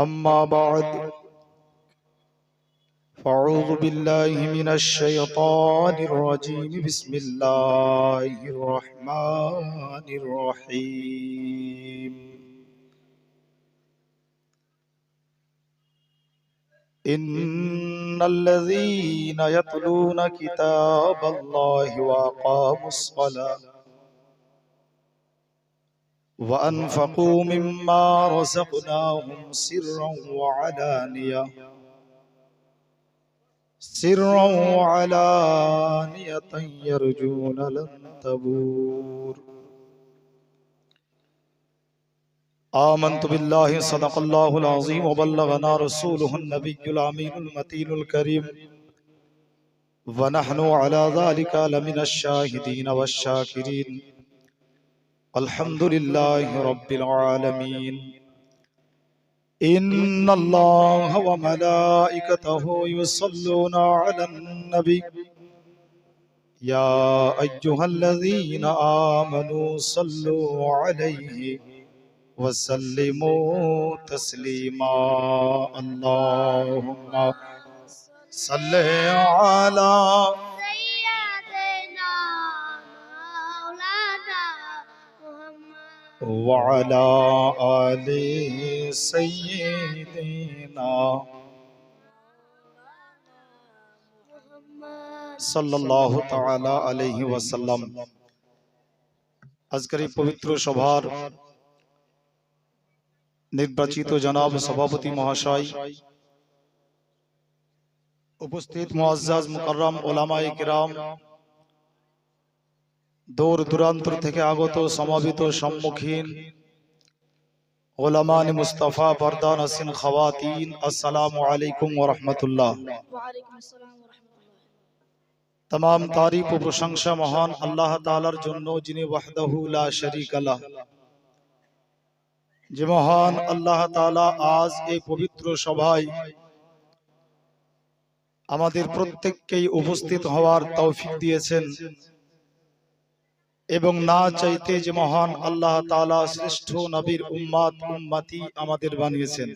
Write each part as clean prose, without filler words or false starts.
أما بعد فأعوذ بالله من الشيطان الرجيم بسم الله الرحمن الرحيم إن الذين يتلون كتاب الله وأقاموا الصلاة وأنفقوا مما رزقناهم سرا وعلانية يرجون لن تبور آمنت بالله صدق الله العظيم وبلغنا رسوله النبي الأمين المتين الكريم ونحن على ذلك لمن الشاهدين والشاكرين الحمد لله رب العالمين إن الله وملائكته يصلون على النبي يا أيها الذين آمنوا صلوا عليه وسلموا تسليما اللهم صل على وعلى آل سيدنا সাল্লাল্লাহু তাআলা আলাইহি ওয়াসাল্লাম। আজকের এই পবিত্র সভার নির্বাচিত জনাব সভাপতি মহাশয়, উপস্থিত মুআজ্জাজ মুকাররম উলামায়ে কিরাম, দূর দূরান্ত থেকে আগত সমাবেত সম্মুখীন উলামায়ে মুস্তাফা পর্দান হাসিন খাওয়াতিন, আসসালামু আলাইকুম ওয়া রাহমাতুল্লাহ। तमाम तारीफ व प्रशंसा महान अल्लाह ताआलार जन्नो जिनि वहदहु ला शरीका लाह। जे महान अल्लाह ताआला आज এই পবিত্র সভায় আমাদের প্রত্যেককেই উপস্থিত হওয়ার তৌফিক দিয়েছেন এবং না চাইতে যে মহান আল্লাহ তাআলা শ্রেষ্ঠ নবীর উম্মতি আমাদের বানিয়েছেন।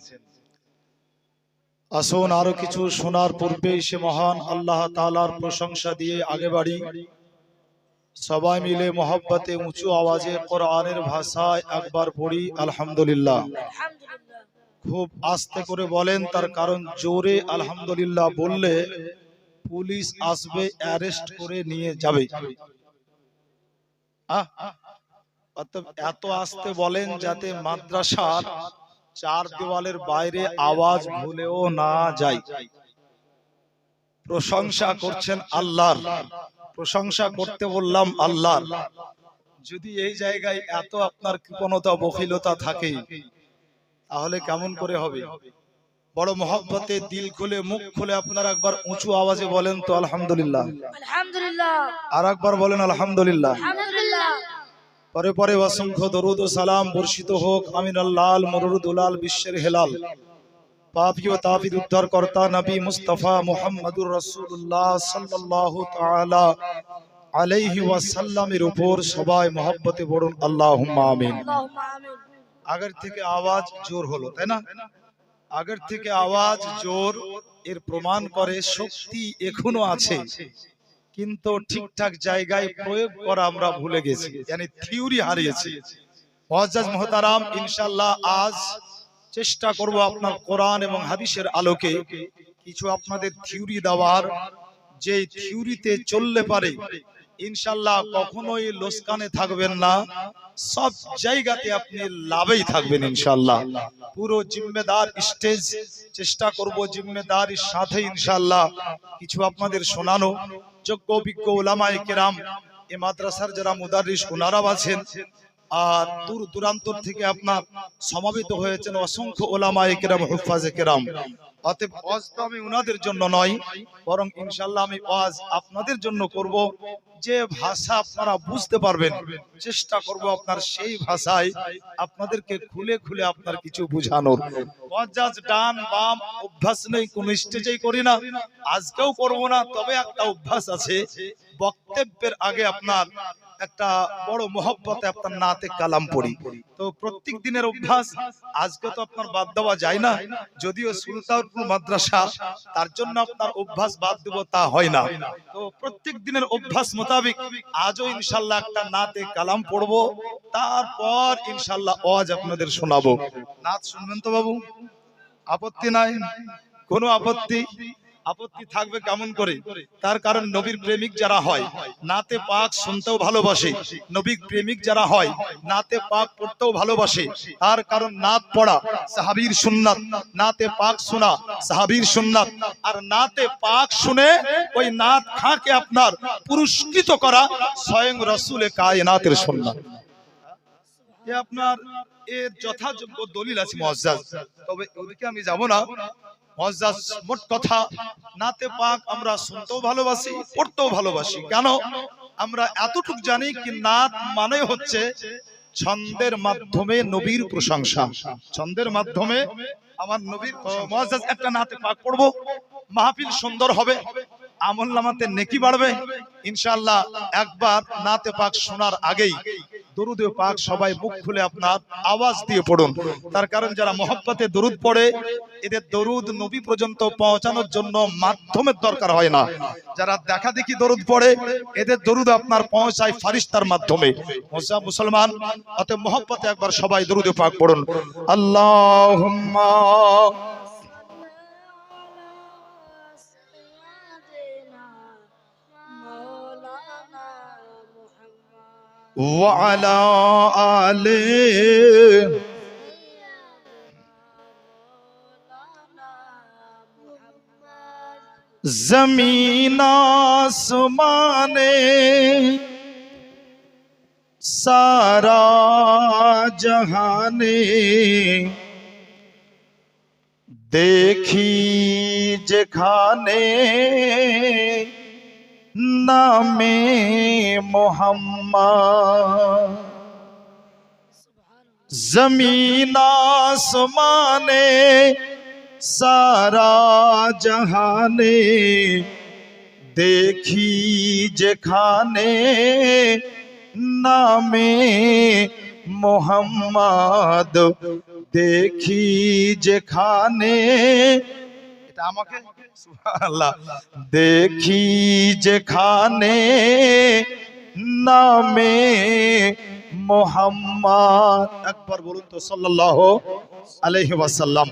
আসুন আরো কিছু শোনার পূর্বে সে মহান আল্লাহ তাআলার প্রশংসা দিয়ে আগে বাড়ি। সবাই মিলে মহব্বতে উঁচু আওয়াজে কোরআনের ভাষায় একবার পড়ি আলহামদুলিল্লাহ। খুব আস্তে করে বলেন, তার কারণ জোরে আলহামদুলিল্লাহ বললে পুলিশ আসবে, অ্যারেস্ট করে নিয়ে যাবে। এত আস্তে বলেন যাতে মাদ্রাসার চার দেওয়ালের বাইরে আওয়াজ ভুলেও না যায়। প্রশংসা করছেন আল্লাহর, প্রশংসা করতে বললাম আল্লাহর। যদি এই জায়গায় এত আপনার কৃপণতা বখিলতা থাকে তাহলে কেমন করে হবে? বড় মহব্বতে দিল খুলে মুখ খুলে আপনারা একবার উঁচু আওয়াজে বলেন তো আলহামদুলিল্লাহ, আলহামদুলিল্লাহ। আর একবার বলেন আলহামদুলিল্লাহ, আলহামদুলিল্লাহ। পরে পরে অসংখ্য দরুদ ও সালাম বর্ষিত হোক আমিনাল্লাল মরুদুলাল বিশ্বের হেলাল পাপী ও তাপিদ উদ্ধার কর্তা নবী মুস্তাফা মুহাম্মদুর রাসূলুল্লাহ সাল্লাল্লাহু তাআলা আলাইহি ওয়াসাল্লামের উপর সবাই মহব্বতে পড়ুন আল্লাহুম্মা আমিন। আগের থেকে আওয়াজ জোর হলো, তাই না? আগের থেকে আওয়াজ জোর, এর প্রমাণ করে শক্তি এখনো আছে, কিন্তু ঠিকঠাক জায়গায় প্রয়োগ করা আমরা ভুলে গেছি, মানে থিওরি হারিয়েছি। মুআজ্জাজ মুহতারাম, ইনশাআল্লাহ আজ চেষ্টা করব আপনার কোরআন এবং হাদিসের আলোকে কিছু আপনাদের থিওরি দেওয়ার, যে থিওরিতে চললে পারে ইনশাআল্লাহ কখনোই লোসকানে থাকবেন না, সব জায়গাতে আপনি লাভেই থাকবেন ইনশাআল্লাহ। পুরো জিম্মেদার স্টেজ চেষ্টা করব জিম্মেদারির সাথে ইনশাআল্লাহ কিছু আপনাদের শোনানো। যোগ্য বিজ্ঞ উলামায়ে কেরাম, এই মাদ্রাসার যারা মুদাররিস ওনারাও আছেন, আর দূর দূরান্ত থেকে আপনার সমাবেত হয়েছেন অসংখ্য উলামায়ে কেরাম, হুফাজে কেরাম। অতএব ওয়াজ তো আমি ওনাদের জন্য নয়, বরং ইনশাআল্লাহ আমি ওয়াজ আপনাদের জন্য করব। যে ভাষা আপনারা বুঝতে পারবেন চেষ্টা করব আপনার সেই ভাষায় আপনাদেরকে খুলে খুলে আপনার কিছু বোঝানোর। মুআজ্জাজ ডান বাম অভ্যাস নেই, কোন স্টেজেই করি না, আজকেও করব না। তবে একটা অভ্যাস আছে, বক্তব্যের আগে আপনার একটা বড় মহব্বতে আপনার নাতে কালাম পড়ি। তো প্রত্যেক দিনের অভ্যাস, আজকে তো আপনার বাদ দেওয়া যায় না, যদিও সুলতানপুর মাদ্রাসা, তার জন্য আপনার অভ্যাস বাদ দেব তা হয় না। তো প্রত্যেক দিনের অভ্যাস মোতাবেক আজও ইনশাল্লাহ একটা নাতে কালাম পড়বো, তারপর ইনশাল্লাহ ওয়াজ আপনাদের শোনাবো। নাত শুনবেন তো বাবু? আপত্তি নাই? কোনো আপত্তি? আপত্তি থাকবে কেমন করে? তার কারণ নবীর প্রেমিক যারা হয় নাতে পাক শুনতেও ভালোবাসে, নবীর প্রেমিক যারা হয় নাতে পাক পড়তেও ভালোবাসে। তার কারণ নাত পড়া সাহাবীর সুন্নাত, নাতে পাক শোনা সাহাবীর সুন্নাত। আর নাতে পাক শুনে ওই নাত খাঁকে আপনার পুরস্কৃত করা স্বয়ং রাসূলে কায়নাতের সুন্নাত। এ আপনার এর যথাযোগ্য দলিল আছে মুআজ্জাজ, তবে ওদিকে আমি যাব না। মুআজ্জাজ, মোট কথা নাতে পাক আমরা শুনতেও ভালোবাসি, পড়তেও ভালোবাসি। কেন? আমরা এতটুকু জানি কি নাত মানে হচ্ছে ছন্দের মাধ্যমে নবীর প্রশংসা, ছন্দের মাধ্যমে আমার নবীর। মুআজ্জাজ একটা নাতে পাক পড়বো, মাহফিল সুন্দর হবে, আমলনামাতে নেকি বাড়বে ইনশাআল্লাহ। একবার নাতে পাক শোনার আগেই দরুদে পাক সবাই মুখ খুলে আপনার আওয়াজ দিয়ে পড়ুন। তার কারণ যারা মহব্বতে দরুদ পড়ে এদের দরুদ নবী পর্যন্ত পৌঁছানোর জন্য মাধ্যমের দরকার হয় না। যারা দেখা দেখি দরুদ পড়ে এদের দরুদ আপনার পৌঁছায় ফারিস্তার মাধ্যমে। মুসলমান, অতএব মহব্বতে একবার সবাই দরুদে পাক পড়ুন। আল্লাহুম্মা وعلى آله زمین آسمان سارا جہان دیکھی جکھانے नाम मोहम्मद। जमीन आसमाने सारा जहाने देखी जेखाने नाम मोहम्मद देखी जेखाने। এটা আমাকে সুবহানাল্লাহ, দেখি যেখানে নামে মুহাম্মদ। একবার বলুন তো সাল্লাল্লাহু আলাইহি ওয়াসাল্লাম।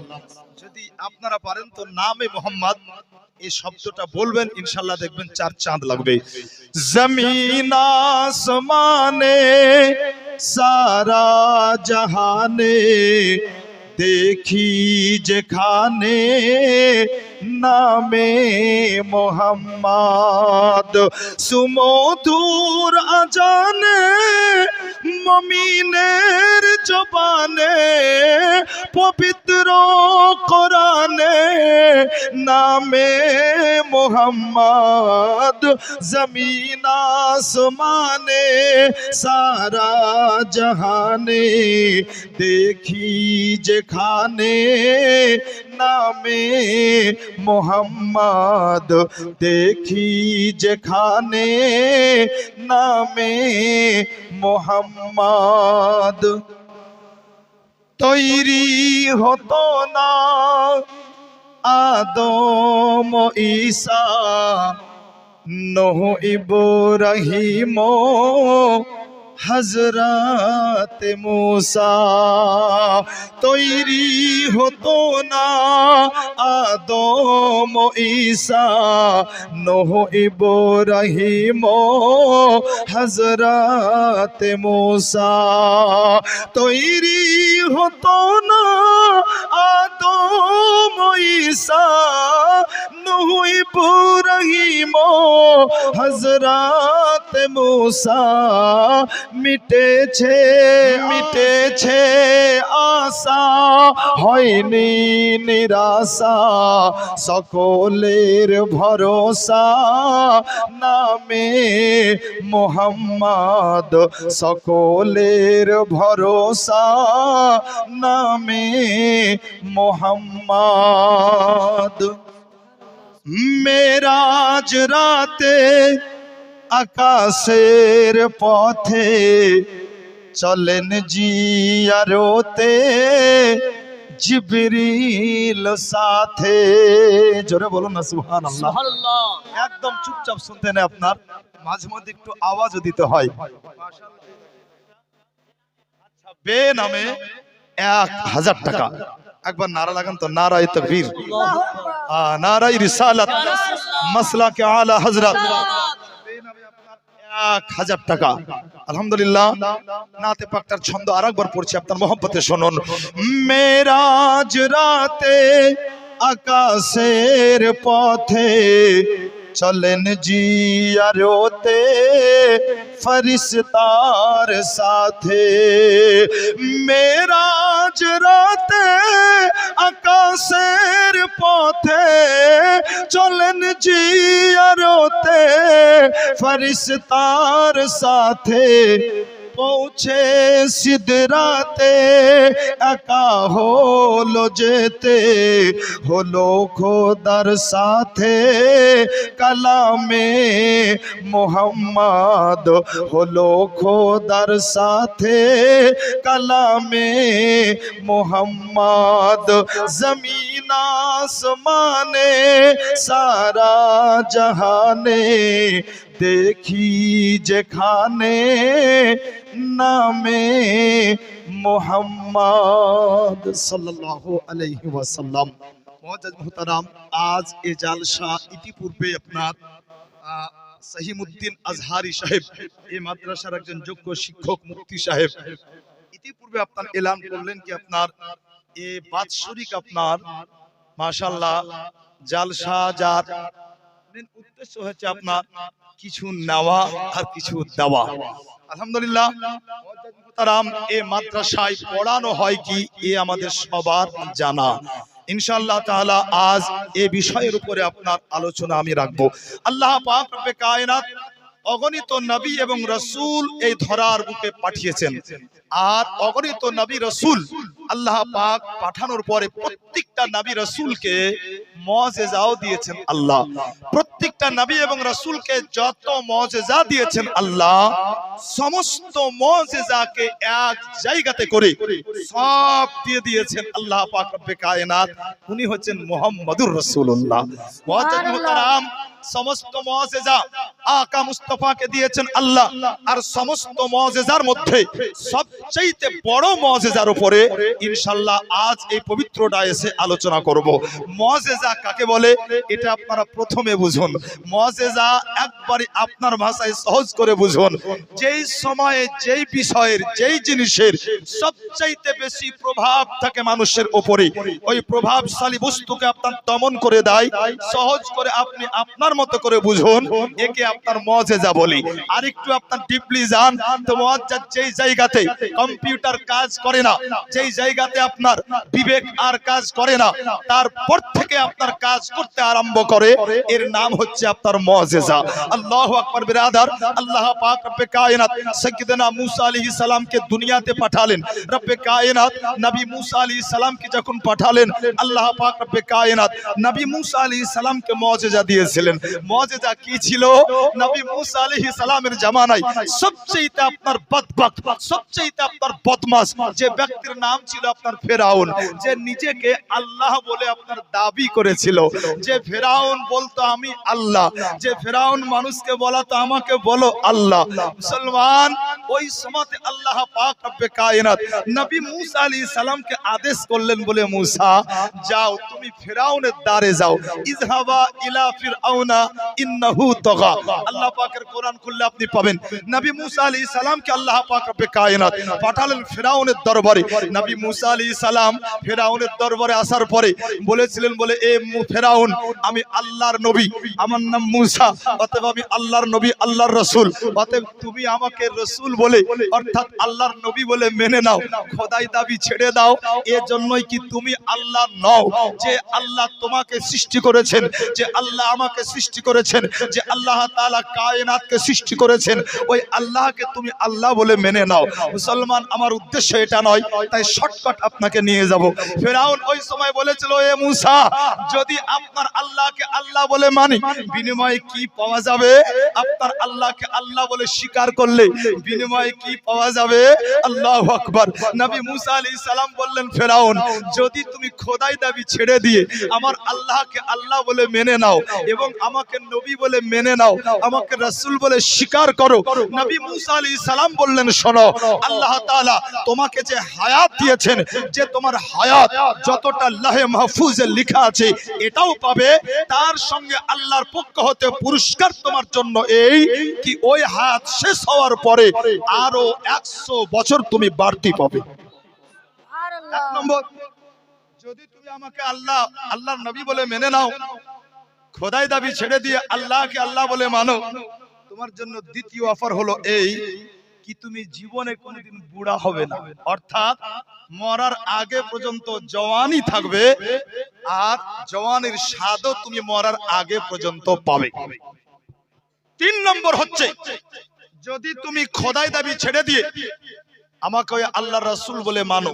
যদি আপনারা পারেন তো নামে মুহাম্মদ এই শব্দটা বলবেন, ইনশাআল্লাহ দেখবেন চার চাঁদ লাগবে। জমিন আসমানে সারা জাহানে দেখি যেখানে নামে মোহাম্মদ। সুমধুর আজানে মুমিনের জবানে পবিত্র কোরআনে নামে মোহাম্মদ। জমিন আসমানে সারা জাহানে দেখি যেখানে নামে মোহাম্মদ দেখি যেখানে নামে মোহাম্মদ। তৈরি হতো না আদম ঈসা নূহ ইব্রাহিম হযরত मूसा। তৈরি হতো না আদম ঈসা নূহ ইব্রাহিম হযরত मूसा। তৈরি হতো না আদম ঈসা নূহ ইব্রাহিম হযরত मूसा। মিটেছে মিটেছে আশা হয়নি নিরাশা সকলের ভরসা নামে মোহাম্মদ। সকলের ভরসা নামে মোহাম্মদ। মেরাজ রাতে আকাশের পথে চলেন জিয়ারতে জিবরিল সাথে। জোরে বলুন না সুবহানাল্লাহ। সুবহানাল্লাহ। একদম চুপচাপ শুনতে নেই, আপনার মাঝে মধ্যে একটু আওয়াজও দিতে হয়। আচ্ছা, বে নামে 1000 টাকা। একবার নারা লাগান তো, নারায়ে তাকবীর, নারায়ে রিসালাত, মাসলাকে আলা হযরত। বে নামে আপনার 1000 টাকা। আলহামদুলিল্লাহ। নাতে পাকটার ছন্দ আরেকবার পড়ছি, আপনার মহব্বতে শুনুন। মেরাজ রাতে আকাশের পথে চলেন জিয়ারতে ফরিস্তার সাথে। মেরাজ রাতে আকাশের পথে চলেন জিয়ারতে ফরিস্তার সাথে। পৌঁছে সিদরাতে একা হলো যেতে, হলো খোদার সাথে কালামে মোহাম্মদ, হলো খোদার সাথে কালামে মোহাম্মদ। জমিন আসমানে সারা জাহানে দেখি যেখানে নামে মোহাম্মদ সাল্লাল্লাহু আলাইহি ওয়াসাল্লাম। মুআজ্জাজ মুহতারাম, আজ এই জালসা ইতিপূর্বে আপনার সহিমউদ্দিন আজহারি সাহেব, এই মাদ্রাসার একজন যোগ্য শিক্ষক মুফতি সাহেব, ইতিপূর্বে আপনার এলান করলেন কি আপনার এই বাৎসরিক আপনার মাশাআল্লাহ জালসা যার মেন উদ্দেশ্য হচ্ছে আপনার কিছু নেওয়া আর কিছু দেওয়া। আলহামদুলিল্লাহ। মুআজ্জাজ মুহতারাম, এই মাদ্রাসায় পড়ানো হয় কি এ আমাদের সবার জানা। ইনশাআল্লাহ তাআলা আজ এই বিষয়ের উপরে আপনার আলোচনা আমি রাখবো। আল্লাহ পাক রব্বে কায়নাত অগণিত নবী এবং রাসূল এই ধরার বুকে পাঠিয়েছেন, আর অগণিত নবী রাসূল আল্লাহ পাক পাঠানোর পরে প্রত্যেকটা নবী রাসূলকে মুআজিজাও দিয়েছেন আল্লাহ। প্রত্যেকটা নবী এবং রাসূলকে যত মুআজিজা দিয়েছেন আল্লাহ, সমস্ত মুআজিজাকে এক জায়গাতে করে সব দিয়ে দিয়েছেন আল্লাহ পাক রব্বে কায়নাত। উনি হচ্ছেন মুহাম্মদুর রাসূলুল্লাহ। মুআজ্জাজ মুহতারাম, সমস্ত মুআজিজা আকা মুস্তাফাকে দিয়েছেন আল্লাহ, আর সমস্ত মুআজিজার মধ্যে সবচেয়ে বড় মুআজিজার উপরে ইনশাআল্লাহ আজ এই পবিত্র ডায়েসে আলোচনা করব। মুআজিজা কাকে বলে এটা আপনারা প্রথমে বুঝুন। মুআজিজা একবারই আপনার ভাষায় সহজ করে বুঝুন। যেই সময়ে যেই বিষয়ের যেই জিনিসের সবচেয়ে বেশি প্রভাব থাকে মানুষের উপরে, ওই প্রভাবশালী বস্তুকে আপনার দমন করে দেয়। সহজ করে আপনি আপনার মতো করে বুঝুন, একে আপনার মুআজিজা বলি। আর একটু আপনার ডিপলি যান তো মুআজ্জাজ যেই জায়গাতে কম্পিউটার কাজ করে না, যেই জায়গাতে আপনার বিবেক আর কাজ করে না, তারপর থেকে আপনার কাজ করতে আরম্ভ করে, এর নাম হচ্ছে আপনার মুআজিজা। আল্লাহু আকবার বিরাদার। আল্লাহ পাক রব্বে কায়নাত সাইয়্যিদানা মুসা আলাইহিস সালামকে দুনিয়াতে পাঠালেন। রব্বে কায়নাত নবী মুসা আলাইহিস সালামকে যখন পাঠালেন, আল্লাহ পাক রব্বে কায়নাত নবী মুসা আলাইহিস সালামকে মুআজিজা দিয়েছিলেন। মুআজিজা কি ছিল? নবী মুসা আলাইহিস সালামের জামানায় সবচেয়ে আপনার বদবক্ত, সবচেয়ে আপনার বদমাশ যে ব্যক্তির নাম ছিল আপনার ফেরাউন, যে নিজেকে আল্লাহ বলে আপনার দাবি করেছিল, যে ফেরাউন বলতো আমি আল্লাহ, যে ফেরাউন মানুষকে বলাতো আমাকে বলো আল্লাহ। মুসলমান, ওই সময়তে আল্লাহ পাক রব্বে কায়নাত নবী মুসা আলাইহিস সালামকে আদেশ করলেন, বলে মুসা যাও তুমি ফেরাউনের দ্বারে যাও, ইযহাবা ইলা ফিরআউনা ইন্নাহু তাগা। আল্লাহ পাকের কোরআন খুললে আপনি পাবেন নবী মুসা আলাইহিস সালামকে আল্লাহ পাক রব্বে কায়নাত পাঠালেন ফেরাউনের দরবারে। নবী মুসা আলাইহিস সালাম ফেরাউনের দরবারে আসার পরে বলেছিলেন, বলে এ ফেরাউন, আমি আল্লাহর নবী, আমার নাম মুসা, অতএব আমি আল্লাহর নবী, আল্লাহর রাসূল, অতএব তুমি আমাকে রাসূল বলে অর্থাৎ আল্লাহর নবী বলে মেনে নাও, খোদাই দাবি ছেড়ে দাও। এর জন্যই কি তুমি আল্লাহ নও? যে আল্লাহ তোমাকে সৃষ্টি করেছেন, যে আল্লাহ আমাকে সৃষ্টি করেছেন, যে আল্লাহ তাআলা কায়নাতকে সৃষ্টি করেছেন, ওই আল্লাহকে তুমি আল্লাহ বলে মেনে নাও। মুসলমান, আমার উদ্দেশ্য এটা নয়, তাই শর্টকাট আপনাকে নিয়ে যাব। ফেরাউন ওই সময় বলেছিল, এ মুসা, যদি আপনার আল্লাহকে আল্লাহ বলে মানি, বিনিময়ে কি পাওয়া যাবে? পাবে? আপনার আল্লাহকে আল্লাহ বলে স্বীকার করলে বিনিময়ে কি পাওয়া যাবে? আল্লাহু আকবার। নবী মুসা আলাইহিস সালাম বললেন, ফেরাউন, যদি তুমি খোদাই দাবি ছেড়ে দিয়ে আমার আল্লাহকে আল্লাহ বলে মেনে নাও এবং আমাকে নবী বলে মেনে নাও, আমাকে রাসূল বলে স্বীকার করো। নবী মুসা আলাইহিস সালাম বললেন, শোনো, আল্লাহ তাআলা তোমাকে যে হায়াত দিয়েছেন, যে তোমার হায়াত যতটা লাহে মাহফুজে লেখা আছে এটাও পাবে, তার সঙ্গে আল্লাহর পক্ষ হতে পুরস্কার তোমার জন্য এই কি ওই হায়াত শেষ হওয়ার পরে আরো 100 বছর তুমি বাড়তি পাবে। এক নম্বর, যদি তুমি আমাকে আল্লাহ আল্লাহর নবী বলে মেনে নাও, খোদাই দাবি ছেড়ে দিয়ে আল্লাহকে আল্লাহ বলে মানো, তোমার জন্য দ্বিতীয় অফার হলো এই কি তুমি জীবনে কোনোদিন বুড়া হবে না, অর্থাৎ মরার আগে পর্যন্ত জওয়ানি থাকবে, আর জওয়ানির স্বাদও তুমি মরার আগে পর্যন্ত পাবে। 3 নম্বর হচ্ছে, যদি তুমি খোদাই দাবি ছেড়ে দিয়ে আমাকে আল্লাহর রাসূল বলে মানো,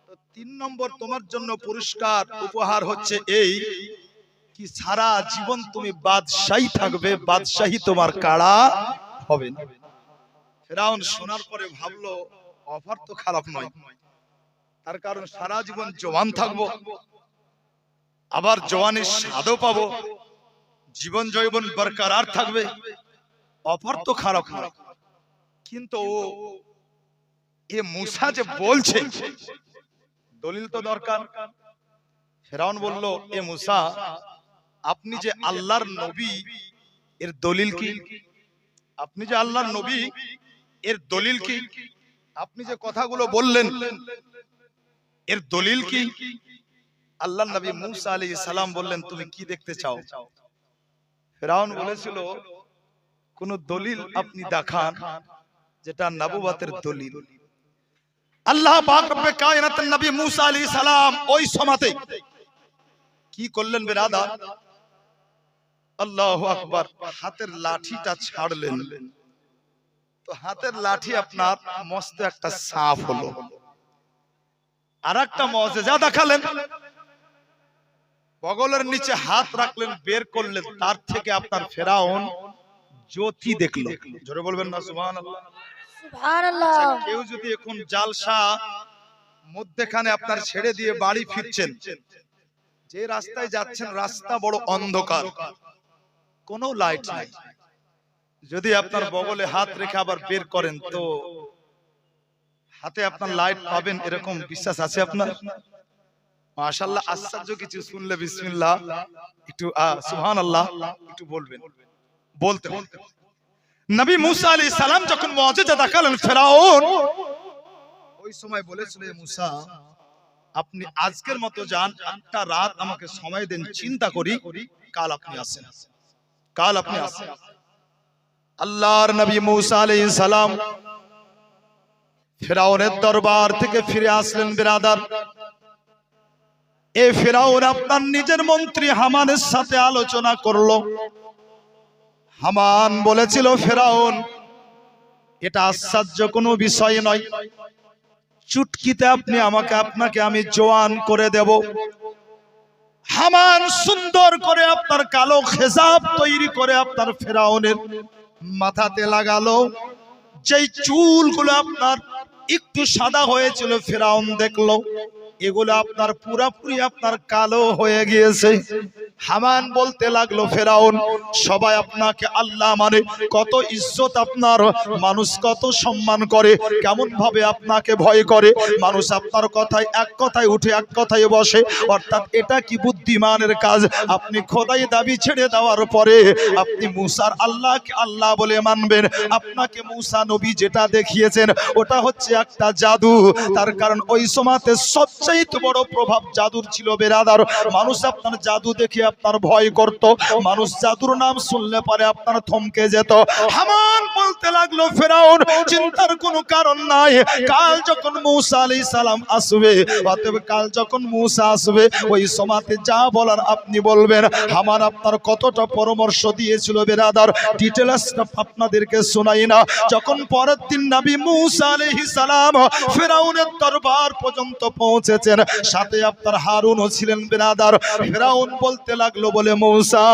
তো 3 নম্বর তোমার জন্য পুরস্কার উপহার হচ্ছে এই কি সারা জীবন তুমি বাদশাহী থাকবে, বাদশাহী তোমার কাড়া হবে না। ফেরাউন শোনার পরে ভাবলো অফার তো খারাপ নয়, তার কারণ সারা জীবন জওয়ান থাকবো, আবার জওয়ানের স্বাদও পাবো, জীবন জৈবন বরকরার থাকবে, অফার তো খারাপ নয়। কিন্তু এ মুসা যে বলছে দলিল তো দরকার। ফেরাউন বলল, এ মুসা, আপনি যে আল্লাহর নবী এর দলিল কি? আপনি যে আল্লাহর নবী এর দলিল কি? আপনি যে কথাগুলো বললেন এর দলিল কি? আল্লাহর নবী মুসা আলাইহিস সালাম বললেন, তুমি কি দেখতে চাও? ফেরাউন বলেছিল, কোন দলিল আপনি দেখান যেটা নবুয়তের দলিল। আল্লাহ পাক রব্বে কায়নাতের নবী মুসা আলাইহিস সালাম ওই সময়তে কি করলেন বেরাদা? আল্লাহু আকবার, হাতের লাঠিটা ছাড়লেন, তো হাতের লাঠি আপনার মস্ত একটা সাপ হলো। আর একটা মুজিজা দেখালেন, বগলের নিচে হাত রাখলেন, বের করলেন, তার থেকে আপনার ফেরাউন জ্যোতি দেখলো। জোরে বলবেন না সুবহানাল্লাহ? সুবহানাল্লাহ। কেউ যদি এখন জালসা মধ্যখানে আপনার ছেড়ে দিয়ে বাড়ি ফিরছেন, যে রাস্তায় যাচ্ছেন রাস্তা বড় অন্ধকার, কোনো লাইট নাই, যদি আপনার বগলে হাত রেখে আবার বের করেন তো হাতে আপনার লাইট পাবেন, এরকম বিশ্বাস আছে আপনার? মাশাআল্লাহ, আশ্চর্য কিছু শুনলে বিসমিল্লাহ একটু সুবহানাল্লাহ একটু বলবেন, বলতে নবী মুসা আলাইহিস সালাম যখন মুজিজা দেখালেন ফেরাউন ওই সময় বলেছিল, মুসা আপনি আজকের মতো যান, একটা রাত আমাকে সময় দেন, চিন্তা করি, কাল আপনি আসেন, কাল আপনি আসেন। আল্লাহর নবী মুসা আলাইহিস সালাম ফেরাউনের দরবার থেকে ফিরে আসলেন। বিরাদার, এ ফেরাউন আপনার নিজের মন্ত্রী হামানের সাথে আলোচনা করলো। হামান বলেছিল, ফেরাউন এটা আশ্চর্য কোনো বিষয় নয়, চুটকিতে আপনি আপনাকে আমি জওয়ান করে দেব। হামান সুন্দর করে আপনার কালো খেজাব তৈরি করে আপনার ফেরাউনের মাথাতে লাগালো। যেই চুলগুলো আপনার একটু সাদা হয়েছিল ফেরাউন দেখলো এগুলো আপনার পুরাপুরি আপনার কালো হয়ে গিয়েছে। হামান বলতে লাগলো, ফেরাউন সবাই আপনাকে আল্লাহ মানে, কত ইজ্জত আপনার, মানুষ কত সম্মান করে, কেমন ভাবে আপনাকে ভয় করে, মানুষ আপনার কথায় এক কথায় উঠে এক কথায় বসে, অর্থাৎ এটা কি বুদ্ধিমানের কাজ? আপনি খোদাই দাবি ছেড়ে দেওয়ার পরে আপনি মুসার আল্লাহকে আল্লাহ বলে মানবেন। আপনাকে মুসা নবী যেটা দেখিয়েছেন ওটা হচ্ছে একটা জাদু, তার কারণ ওই সময়তে সবচেয়ে বড় প্রভাব জাদুর ছিল। বেরাদার, মানুষ আপনার জাদু দেখে আপনার ভয় করত, মানুষ জাদুর নাম শুনলে পরে আপনার থমকে যেত। হামান বলতে লাগলো, ফেরাউন চিন্তার কোনো কারণ নাই, কাল যখন মুসা আলাইহিস সালাম আসবে, অতএব কাল যখন মুসা আসবে ওই সময়তে যা বলার আপনি বলবেন। হামান আপনার কতটা পরামর্শ দিয়েছিল বেরাদার, ডিটেইলস আপনাদেরকে শোনাই না। যখন পরের দিন নবী মুসা আলাইহিস সালাম ফেরাউনের দরবার পর্যন্ত পৌঁছেছেন, সাথে আপনার হারুনও ছিলেন বেরাদার। ফেরাউন বলতে লাগলো বলে মূসা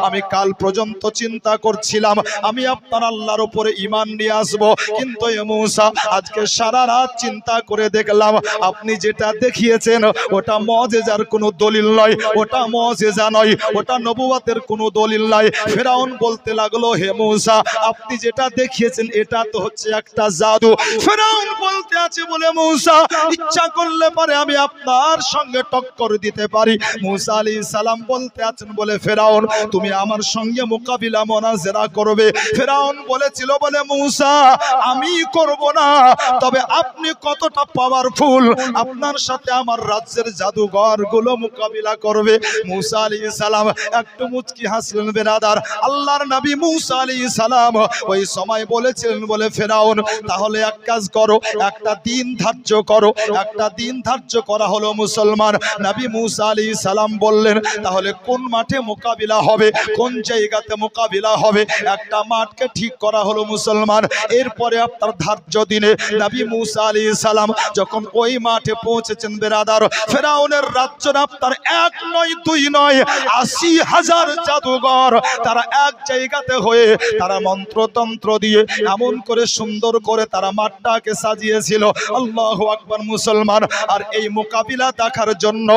আমি কাল পর্যন্ত চিন্তা করছিলাম আমি আপনার আল্লাহর উপরে ঈমান নিয়ে আসবো, কিন্তু এ মূসা আজকে সারা রাত চিন্তা করে দেখলাম আপনি যেটা দেখিয়েছেন ওটা মুজিজার কোনো দলিল নয়, ওটা মুজিজা নয়, ওটা নবুয়তের কোনো দলিল নয়। ফিরআউন বলতে লাগলো হে মূসা আপনি যেটা দেখিয়েছেন এটা তো হচ্ছে একটা জাদু। ফিরআউন বলতে আছে বলে মূসা ইচ্ছা করলে পারে আমি আপনার সঙ্গে টক্কর দিতে পারি। মূসা আলাইহিস সালাম বলতে আছেন বলে ফিরআউন তুমি আমার সঙ্গে মোকাবিলা মুনাজারা করবে। ফিরআউন বলেছিল বলে মূসা আমি করব না, তবে আপনি কতটা পাওয়ারফুল আপনার সাথে আমার রাজ্যের জাদুঘর গুলো মোকাবিলা করবে। মূসা আলাইহিস সালাম একটু মুচকি হাসলেন বেরাদার। আল্লাহর নবী মূসা আলাইহিস সালাম ওই সময় বলেছিলেন বলে ফিরআউন তাহলে এক কাজ করো, একটা দিন ধার্য করো। একটা দিন ধার্য করা হলো মুসলমান। নবী মূসা আলাইহিস সালাম বললেন তাহলে কোন মাঠে মোকাবিলা হবে, কোন জায়গাতে মোকাবিলা হবে, একটা মাঠকে ঠিক করা হলো মুসলমান। এরপরে আপনার ধার্য দিনে নবী মূসা আলাইহিস সালাম যখন ওই মাঠে পৌঁছেছেন বেরাদার, ফিরআউনের রাজ্যের আপনার এক নয় দুই নয় ৮০,০০০ জাদুঘর তারা এক জায়গাতে হয়ে তারা মন্ত্রতন্ত্র দিয়ে এমন করে সুন্দর করে তারা মাঠটাকে সাজিয়েছিল। আল্লাহু আকবার মুসলমান। আর এই মোকাবিলা দেখার জন্য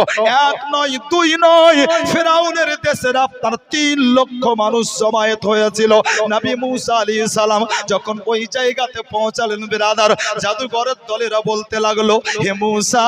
এক নয় দুই নয় ফিরআউনের দেশের আপনার ৩ লক্ষ মানুষ জমায়েত হয়েছিল। নবী মূসা আলাইহিস সালাম যখন ওই জায়গাতে পৌঁছালেন বেরাদার, জাদুঘরের দলেরা বলতে লাগলো হে মূসা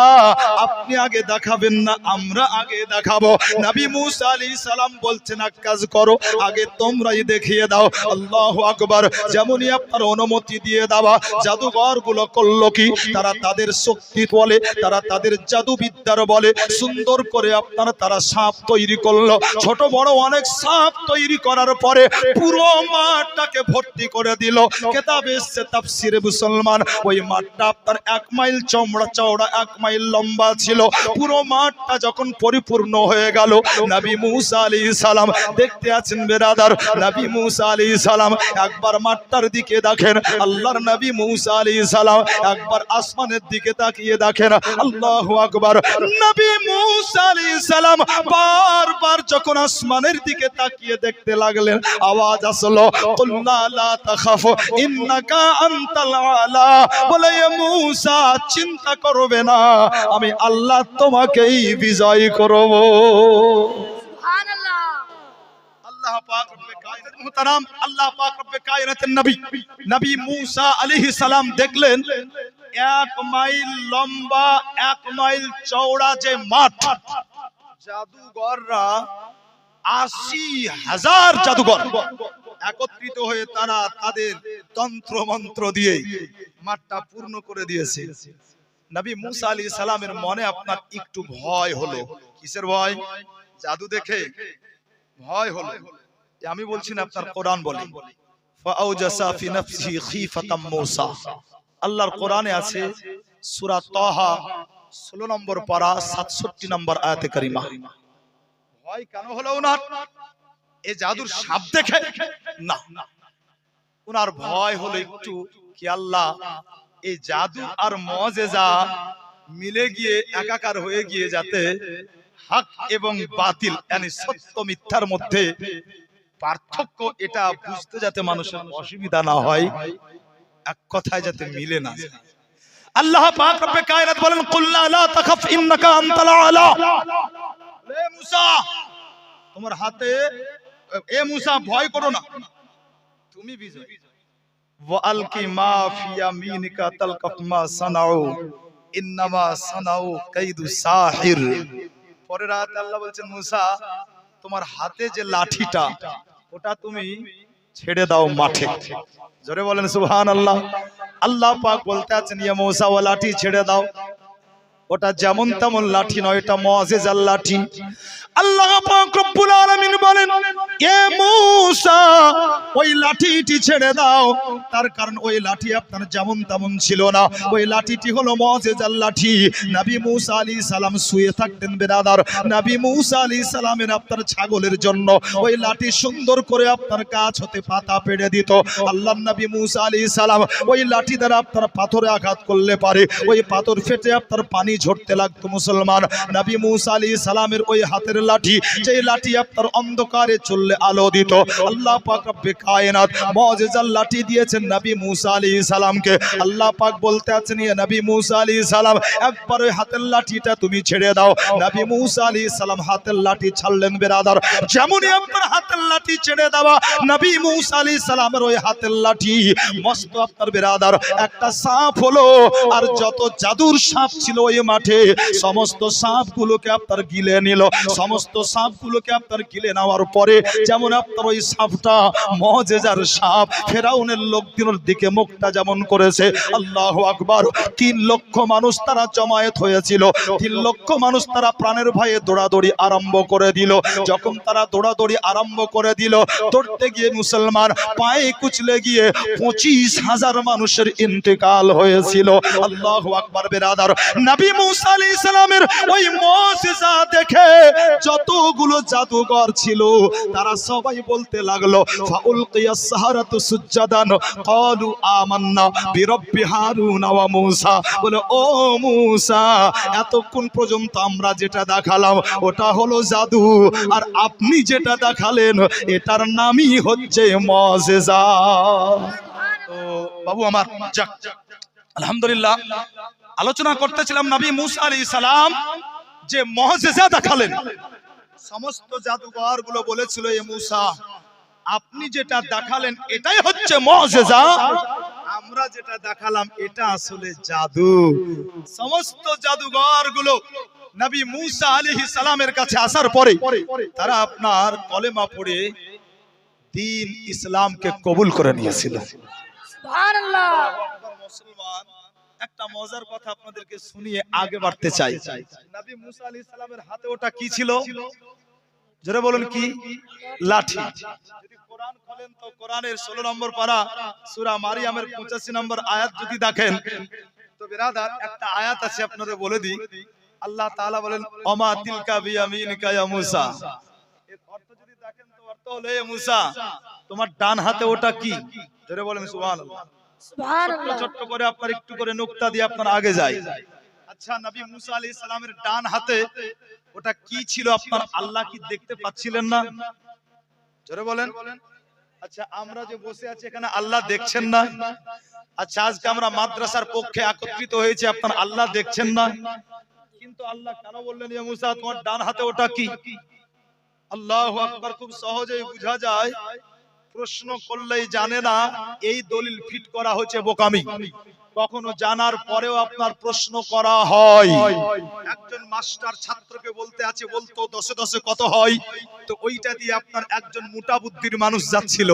আপনি আগে দেখাবেন না আমরা আগে দেখাবো। নবী মূসা আলাইহিস সালাম বলছেন এক কাজ করো আগে তোমরাই দেখিয়ে দাও। আল্লাহু আকবার। যেমনই আপনার অনুমতি দিয়ে দেওয়া জাদুঘর গুলো করলো কি তারা তাদের শক্তি বলে তারা তাদের জাদুবিদ্যার বলে সুন্দর করে আপনার তারা সাপ তৈরি করলো। ছোট বড় অনেক সাপ তৈরি করার পরে পুরো মাঠটাকে ভর্তি করে দিল। কিতাবে এসেছে তাফসীরে মুসলমান ওই মাঠটা আপনার ১ মাইল চওড়া ১ মাইল লম্বা ছিল। পুরো মাঠটা যখন পরিপূর্ণ হয়ে গেল নবী মূসা আলাইহিস সালাম দেখতে আছেন বেরাদার। নবী মূসা আলাইহিস সালাম একবার মাঠটার দিকে দেখেন, আল্লাহর নবী মূসা আলাইহিস সালাম একবার আসমানের দিকে তাকিয়ে দেখেন। আল্লাহু আকবার। নবী মূসা আলাইহিস সালাম বারবার যখন আসমানের দিকে তাকিয়ে দেখতে লাগলেন আওয়াজ আসলো কুল্লা লা তাখাফ ইন্নাকা আনতাল আলা, বলে এ মূসা চিন্তা করবে না আমি আল্লাহ তোমাকেই বিজয় করব। সুবহানাল্লাহ। আল্লাহ পাক রব্বে কায়নাত মুহতারাম আল্লাহ পাক রব্বে কায়নাতের নবী নবী মূসা আলাইহিস সালাম দেখলেন ১ মাইল লম্বা ১ মাইল চওড়া যে মাঠ, জাদুঘররা ৮০,০০০ জাদুঘর একত্রিত হয়ে তারা তাদের তন্ত্র মন্ত্র দিয়ে মাঠটা পূর্ণ করে দিয়েছে। নবী মূসা আলাইহিস সালামের মনে আপনার একটু ভয় হলো। কিসের ভয়? জাদু দেখে ভয় হলো। আমি বলছি না আপনার কোরআন বলে ফাআউজাসা ফি নাফসিহি খীফাতাম মূসা। আল্লাহর কোরআনে আছে সূরা তাহা ১৬ নম্বর পারা ৬৭ নম্বর আয়াতে কারিমা। ভয় কেন হলো ওনার? এই জাদুর সাপ দেখে না, ওনার ভয় হলো একটু কি আল্লাহ এই জাদু আর মুজিজা মিলে গিয়ে একাকার হয়ে গিয়ে যাতে হক এবং বাতিল মানে সত্য মিথ্যার মধ্যে পার্থক্য এটা বুঝতে যাতে মানুষের অসুবিধা না হয়, এক কথায় যাতে মিলে না যায়। আল্লাহ পাক রব্বে কায়নাত বলেন কুল্লা লা তাখাফ ইন্নাকা আনতাল আলা। এ মূসা তোমার হাতে, এ মূসা ভয় করো না তুমি বিজয়। ওয়া আলকি মা ফি ইয়ামিনিকা তালকাফ মা সানাউ ইন্নামা সানাউ কাইদু সাহির। পরের আয়াতে আল্লাহ বলছেন মূসা তোমার হাতে যে লাঠিটা ওটা তুমি ছেড়ে দাও মাঠে। জোরে বলেন সুবহানাল্লাহ। আল্লাহ পাক বলতে আছেন ইয়া মূসা ও লাঠি ছেড়ে দাও, ওটা যেমন তেমন লাঠি নয়, এটা মুজিজার লাঠি। আল্লাহ পাক রব্বুল আলামিন বলেন, এ মূসা ওই লাঠিটি ছেড়ে দাও। তার কারণ ওই লাঠি আপনার যেমন তেমন ছিল না, ওই লাঠিটি হলো মুআজিজার লাঠি। নবী মূসা আলাইহিস সালাম শুয়ে থাকতেন বেরাদার, নবী মূসা আলাইহিস সালামের আপনার ছাগলের জন্য ওই লাঠি সুন্দর করে আপনার গাছ হতে পাতা পেড়ে দিত। আল্লাহর নবী মূসা আলাইহিস সালাম ওই লাঠি দ্বারা আপনার পাথরে আঘাত করলে পারে ওই পাথর ফেটে আপনার পানি ঝরতে লাগতো। মুসলমান, নবী মূসা আলাইহিস সালামের ওই হাতের লাঠি, যেই লাঠি আপনার অন্ধকারে চললে আলো দিত। আল্লাহ পাক রব্বে কায়নাত মুআজিজার লাঠি দিয়েছেন নবী মূসা আলাইহিস সালামকে। আল্লাহ পাক বলতে আছেন, ইয়া নবী মূসা আলাইহিস সালাম একবার ওই হাতের লাঠিটা তুমি ছেড়ে দাও। নবী মূসা আলাইহিস সালাম হাতের লাঠি ছাড়লেন বেরাদার। যেমনই আপনার হাতের লাঠি ছেড়ে দেওয়া, নবী মূসা আলাইহিস সালামের ওই হাতের লাঠি মস্ত আপনার বেরাদার একটা সাপ হলো। আর যত জাদুর সাপ ছিল ওই মাঠে সমস্ত সাপগুলোকে আপনার গিলে নিল। সমস্ত সাপগুলোকে আপনার গিলে নেওয়ার পরে যেমন আপনার ওই সাপটা মুআজিজার সাপ, ফেরাউনের লোকদের দিকে মুখটা যেমন করেছে, আল্লাহু আকবার। 3 লক্ষ মানুষ তারা জমায়েত হয়েছিল। 3 লক্ষ মানুষ তারা প্রাণের ভয়ে দৌড়াদৌড়ি আরম্ভ করে দিল। যখন তারা দৌড়াদৌড়ি আরম্ভ করে দিল, দৌড়তে গিয়ে মুসলমান পায়ে কুচলে গিয়ে 25,000 মানুষের ইন্তেকাল হয়েছিল। আল্লাহু আকবার বেরাদার। নবী মূসা আলাইহিস সালামের ওই মুআজিজা দেখে যতগুলো জাদুঘর ছিল তারা সবাই বলতে লাগলো, ফাউলকিয়াস সাহারাতু সুজ্জাদান ক্বালু আমান্না বিরব্বি হারুন ওয়া মূসা। বলে, ও মূসা, এতক্ষণ পর্যন্ত আমরা যেটা দেখালাম ওটা হলো জাদু, আর আপনি যেটা দেখালেন এটার নামই হচ্ছে মুআজিজা। তো বাবু আমার, যাক আলহামদুলিল্লাহ, আলোচনা করতেছিলাম নবী মূসা আলাইহিস সালাম যে মুআজিজা দেখালেন। সমস্ত জাদুঘর গুলো বলেছিল, এ মূসা আপনি যেটা দেখালেন এটাই হচ্ছে মুআজিজা, আমরা যেটা দেখালাম এটা আসলে জাদু। সমস্ত জাদুঘর গুলো নবী মূসা আলাইহিস সালামের কাছে আসার পরে তারা আপনার কলেমা পড়ে দ্বীন ইসলামকে কবুল করে নিয়েছিল। সুবহানাল্লাহ। মুসলমান, একটা মজার কথা আপনাদেরকে শুনিয়ে আগে বাড়তে চাই। নবী মূসা আলাইহিস সালামের হাতে ওটা কি ছিল? জোরে বলুন, কি? লাঠি। যদি কোরআন খোলেন তো কোরআনের 16 নম্বর পারা সূরা মারিয়ামের 85 নম্বর আয়াত যদি দেখেন তো বিরাদার একটা আয়াত আছে, আপনাদের বলে দিই। আল্লাহ তাআলা বলেন, ওমা তিলকা বিয়ামিনিকা ইয়া মূসা। এর অর্থ যদি দেখেন তো অর্থ হলো, হে মূসা তোমার ডান হাতে ওটা কি? জোরে বলেন সুবহানাল্লাহ। সুবহানাল্লাহ। ছোট করে আপনার একটু করে নুকতা দিয়ে আপনার আগে যাই। আচ্ছা, নবী মূসা আলাইহিস সালামের ডান হাতে ওটা কি ছিল? আপনার আল্লাহ কি দেখতে পাচ্ছিলেন না? জোরে বলেন। আচ্ছা, আমরা যে বসে আছি এখানে আল্লাহ দেখছেন না? আচ্ছা, আজকে আমরা মাদ্রাসার পক্ষে একত্রিত হয়েছে, আপনার আল্লাহ দেখছেন না? কিন্তু আল্লাহ কেন বললেন, ইয়া মূসা তোমার ডান হাতে ওটা কি? আল্লাহু আকবার। খুব সহজেই বোঝা যায়, প্রশ্ন করলেই জানে না, এই দলিল ফিট করা হচ্ছে বোকামি। কখনো জানার পরেও আপনার প্রশ্ন করা হয়। একজন মাস্টার ছাত্রকে বলতে আছে, বলতো 10 এ 10 কত হয়? তো ওইটা দিয়ে আপনার একজন মোটা বুদ্ধির মানুষ যাচ্ছিল,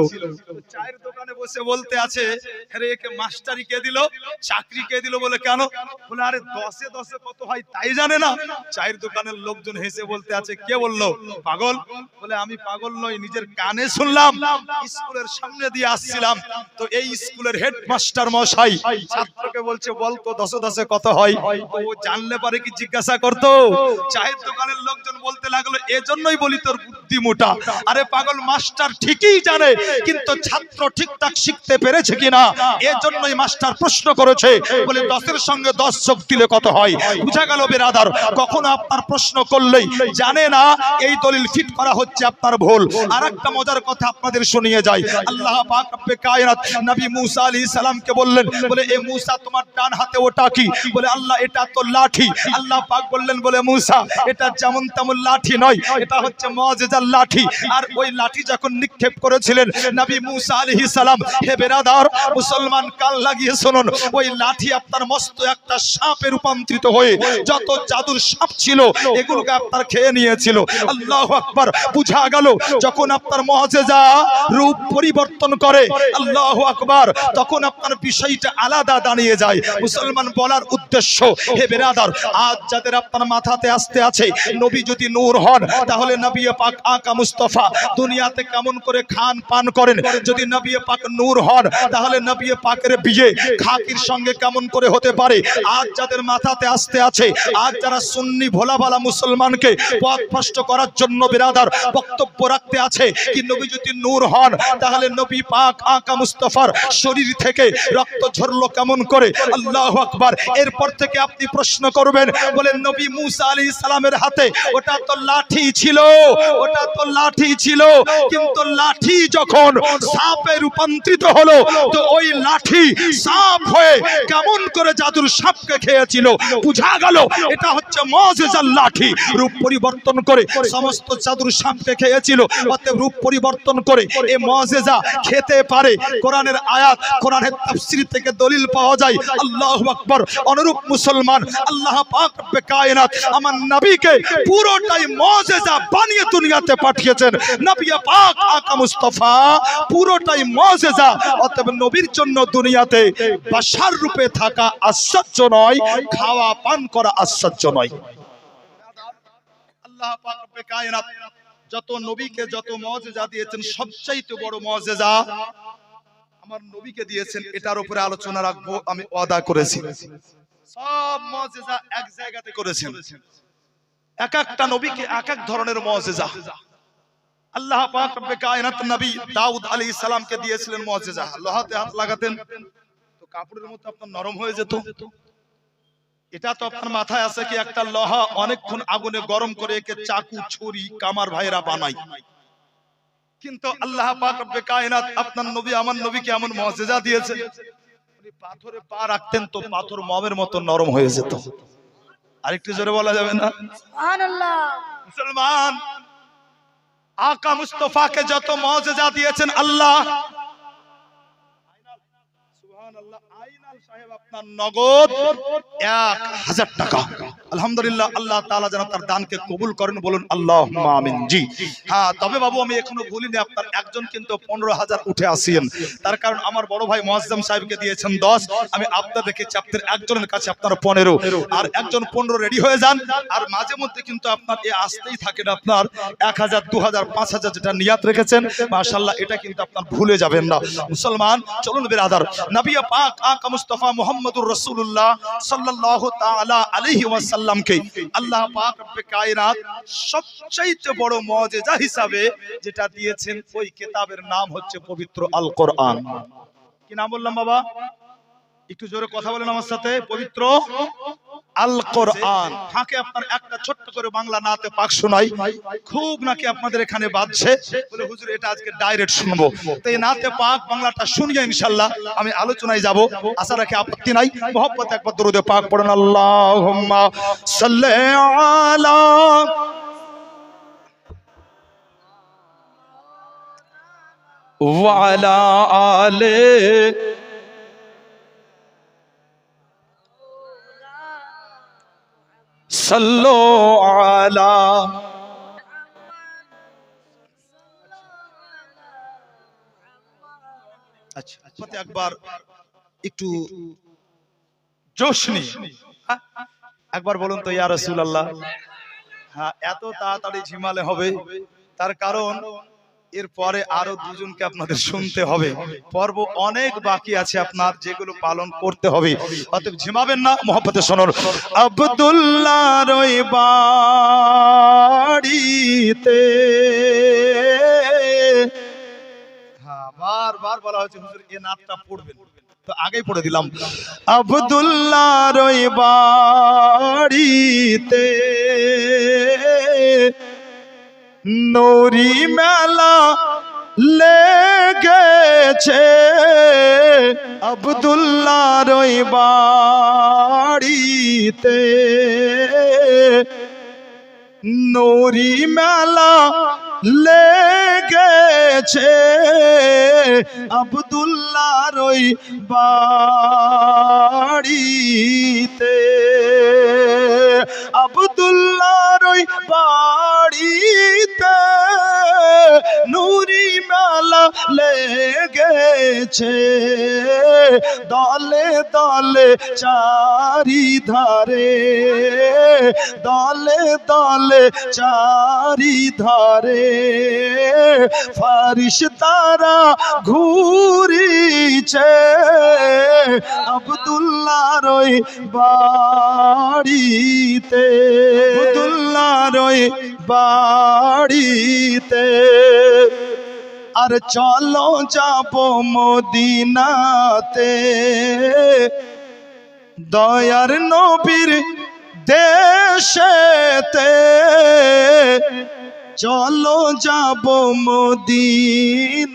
চায়ের দোকানে বসে বলতে আছে, আরে একে মাস্টারি কে দিল, চাকরি কে দিল? বলে কেন? বলে আরে 10 এ 10 কত হয় তাই জানে না। চায়ের দোকানের লোকজন হেসে বলতে আছে, কে বললো? পাগল। বলে আমি পাগল নই, নিজের কানে শুনলাম। স্কুলের সামনে দিয়ে আসছিলাম, তো এই স্কুলের হেডমাস্টার মশাই ছাত্রকে বলছে, বলতো 10 এ 10 কত হয়? তো ও জানলে পারে কি জিজ্ঞাসা করতো? চায়ের দোকানের লোকজন বলতে লাগলো, এজন্যই বলি তোর বুদ্ধি মোটা। আরে পাগল, মাস্টার ঠিকই জানে, কিন্তু ছাত্র ঠিকঠাক শিখতে পেরেছে কিনা এজন্যই মাস্টার প্রশ্ন করেছে। বলে 10 এর সঙ্গে 10 যোগ দিলে কত হয়? বুঝা গেল বেরাদার, কখনো আপনার প্রশ্ন করলেই জানে না, এই দলিল ফিট করা হচ্ছে আপনার ভুল। আরেকটা মজার কথা আপনাদের শুনিয়ে যাই। আল্লাহ পাক রব্বে কায়নাত নবী মূসা আলাইহিস সালামকে বললেন, বলে এ মূসা তোমার ডান হাতে ওটা কি? বলে আল্লাহ এটা তো লাঠি। আল্লাহ পাক বললেন, বলে মূসা এটা যেমন তেমন লাঠি নয়, এটা হচ্ছে মুআজিজার লাঠি। আর ওই লাঠি যখন নিক্ষেপ করেছিলেন নবী মূসা আলাইহিস সালাম, হে বেরাদার মুসলমান কান লাগিয়ে শুনুন, ওই লাঠি আপনার মস্ত একটা সাপে রূপান্তরিত হয়ে যত জাদুর সাপ ছিল এগুলোকে আপনার খেয়ে নিয়েছিল। আল্লাহু আকবার। বুঝা গেল যখন আপনার মুআজিজা রূপ পরিবর্তন করে, আল্লাহু আকবার, তখন আপনার বিষয়টা আলাদা দাঁড়িয়ে যায়। মুসলমান বলার উদ্দেশ্য, হে বেরাদার, আজ যাদের আপনার মাথাতে আসতে আছে নবী যদি নূর হন তাহলে নবী পাক আকা মুস্তাফা দুনিয়াতে কেমন করে খান পান করেন? যদি নবী পাক নূর হন তাহলে নবী পাকের বিয়ে খাকির সঙ্গে কেমন করে হতে পারে? আজ যাদের মাথাতে আসতে আছে, আজ যারা সুন্নি ভোলাভালা মুসলমানকে পথভ্রষ্ট করার জন্য বিরাদার বক্তব্য রাখতে আছে কি নবী যদি নূর হন তাহলে নবী পাক আকা মুস্তাফার শরীর থেকে রক্ত ঝরলো কেমন করে? আল্লাহু আকবার। এরপর থেকে আপনি প্রশ্ন করবেন, বলেন নবী মুসা আলাইহিস সালামের হাতে ওটা তো লাঠি ছিল, ওটা তো লাঠি ছিল, কিন্তু লাঠি যখন সাপে রূপান্তরিত হলো তো ওই লাঠি সাপ হয়ে কেমন করে জাদুর সাপকে খেয়েছিল? বুঝা গেল এটা হচ্ছে মুজিজার লাঠি। রূপ পরিবর্তন করে সমস্ত জাদুর সাপকে খেয়েছিল, অতএব রূপ পরিবর্তন করে এই মুজিজা খেতে পারে। কোরআনের আয়াত, কোরআনের তাফসীর থেকে দলিল পাওয়া যায়। আল্লাহু আকবার। অনুরূপ মুসলমান আল্লাহ পাক রব্বে কায়নাত আমার নবীকে পুরোটাই মুজিজা বানিয়ে দুনিয়াতে পাঠিয়েছেন। নবী পাক আকা মুস্তাফা পুরোটাই মুজিজা। অতএব নবীর জন্য দুনিয়াতে বাশার রূপে থাকা আশ্চর্য নয়, খাওয়া পান করা আশ্চর্য নয়। আল্লাহ পাক রব্বে কায়নাত যত নবীকে যত মুজিজা দিয়েছেন, সবচাইতে বড় মুজিজা আমার নবীকে দিয়েছেন। এটার উপরে আলোচনা রাখবো, আমি ওয়াদা করেছি। সব মুজিজা এক জায়গাতে করেছেন, এক একটা নবীকে এক এক ধরনের মুজিজা। আল্লাহ পাক রব্বে কায়নাত নবী দাউদ আলাইহিস সালামকে দিয়েছিলেন মুজিজা। লোহাতে হাত লাগাতেন তো কাপড়ের মতো আপনার নরম হয়ে যেত। এটা তো আপনার মাথায় আছে কি একটা লোহা অনেকক্ষণ আগুনে গরম করে একে চাকু ছুরি কামার ভাইরা বানায়, কিন্তু আল্লাহ পাক রব্বে কায়নাত আপনার নবী আমার নবীকে এমন মুজিজা দিয়েছে, উনি পাথরে পা রাখতেন তো পাথর মোমের মতো নরম হয়ে যেত। আরেকটু জোরে বলা যাবে না? সুবহানাল্লাহ। মুসলমান আকা মুস্তাফাকে যত মুজিজা দিয়েছেন আল্লাহ, সুবহানাল্লাহ, আইনাল সাহেব আপনার নগদ 1000 টাকা। আলহামদুলিল্লাহ, আল্লাহ তাআলা যেন তার দানকে কবুল করেন, বলুন আল্লাহুম্মা আমিন। জি হ্যাঁ, তবে বাবু আমি এখনো বলিনি আপনার একজন কিন্তু 15000 উঠে আসেন। তার কারণ আমার বড় ভাই মুআজ্জম সাহেবকে দিয়েছেন 10, আমি আপনাদের দেখেছি আপনাদের একজনের কাছে আপনার 15, আর একজন 15 রেডি হয়ে যান। আর মাঝে মধ্যে কিন্তু আপনার এই আসতেই থাকেন আপনার 1000 2000 5000 যেটা নিয়াত রেখেছেন, মাশাআল্লাহ এটা কিন্তু আপনার ভুলে যাবেন না। মুসলমান চলুন বিরাদার, নবী পাক আকা মুস্তাফা মুহাম্মদুর রাসূলুল্লাহ সাল্লাল্লাহু তাআলা আলাইহি ওয়াসাল্লামকে আল্লাহ পাক রব্বে কায়নাত সবচেয়ে বড় মুজিজা হিসাবে যেটা দিয়েছেন ওই কিতাবের নাম হচ্ছে পবিত্র আল কোরআন। কি নাম বললাম বাবা? একটু জোরে কথা বলেন আমার সাথে। পবিত্র আল কোরআন। ফাঁকে আপনার একটা ছোট্ট করে বাংলা নাতে পাক শোনাই, খুব নাকি আপনাদের এখানে বাজছে, বলে হুজুর এটা আজকে ডাইরেক্ট শুনবো। তো এই নাতে পাক বাংলাটা শুনিয়ে ইনশাআল্লাহ আমি আলোচনায় যাব, আশা রাখি আপত্তি নাই। মোহাম্মত একবার দরুদে পাক পড়েন, আল্লাহুম্মা সাল্লি আলা ওয়া আলা আলি সাল্লু আলা। আচ্ছা একবার একটু জোশ নিয়ে একবার বলুন তো ইয়া রাসূলুল্লাহ। হ্যাঁ, এত তাড়াতাড়ি ঝিমালে হবে তার কারণ এরপরে আরো দুজনকে আপনাদের শুনতে হবে। পর্ব অনেক বাকি আছে আপনার, যেগুলো পালন করতে হবে, অতএব ঝিমাবেন না, মহব্বতে শুনুন। আব্দুল্লাহর ওই বাড়িতে, হ্যাঁ বারবার বলা হয়েছে হুজুর এই নাতটা পড়বেন, তো আগেই পড়ে দিলাম। আব্দুল্লাহর ওই বাড়িতে নূরি মেলা লেগেছে, আব্দুল্লাহর ওই বাড়িতে নূরি মেলা লেগেছে, আব্দুল্লাহর ওই বাড়িতে, আব্দুল্লাহর ওই বাড়িতে নূরি মেলা লেগেছে, দলে দলে চারিধারে দলে দলে চারিধারে ফারিশতারা ঘুরিছে আব্দুল্লাহর ওই বাড়িতে, আব্দুল্লাহর ওই বাড়িতে। আর চলো যাব মদিনাতে, দয়ার নবীর দেশেতে। চলো যাব মদিনাতে,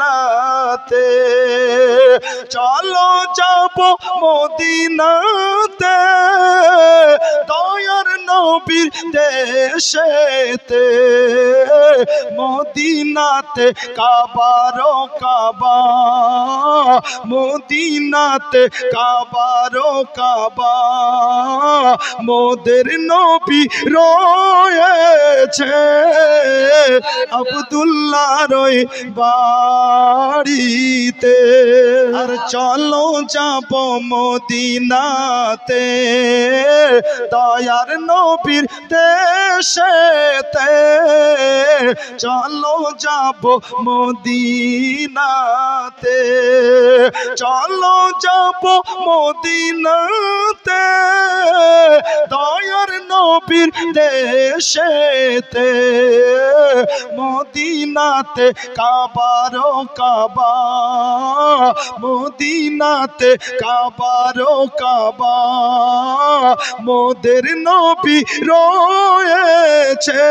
চলো যাব মদিনাতে, দয়ার নবীর দেশেতে। মদিনাতে কাবারো কাবা, মদিনাতে কাবারো কাবা, মোদের নবী রয়েছে আব্দুল্লাহর ওই বাড়িতে। আর চলো যাব মদিনাতে, দয়ার নবীর দেশেতে। চলো যাব মদিনাতে, চলো যাব মদিনাতে, দয়ার নবীর দেশেতে। মদিনাতে কাবারো কাবা, মদিনাতে কাবারো কাবা, মোদের নবী রয়েছে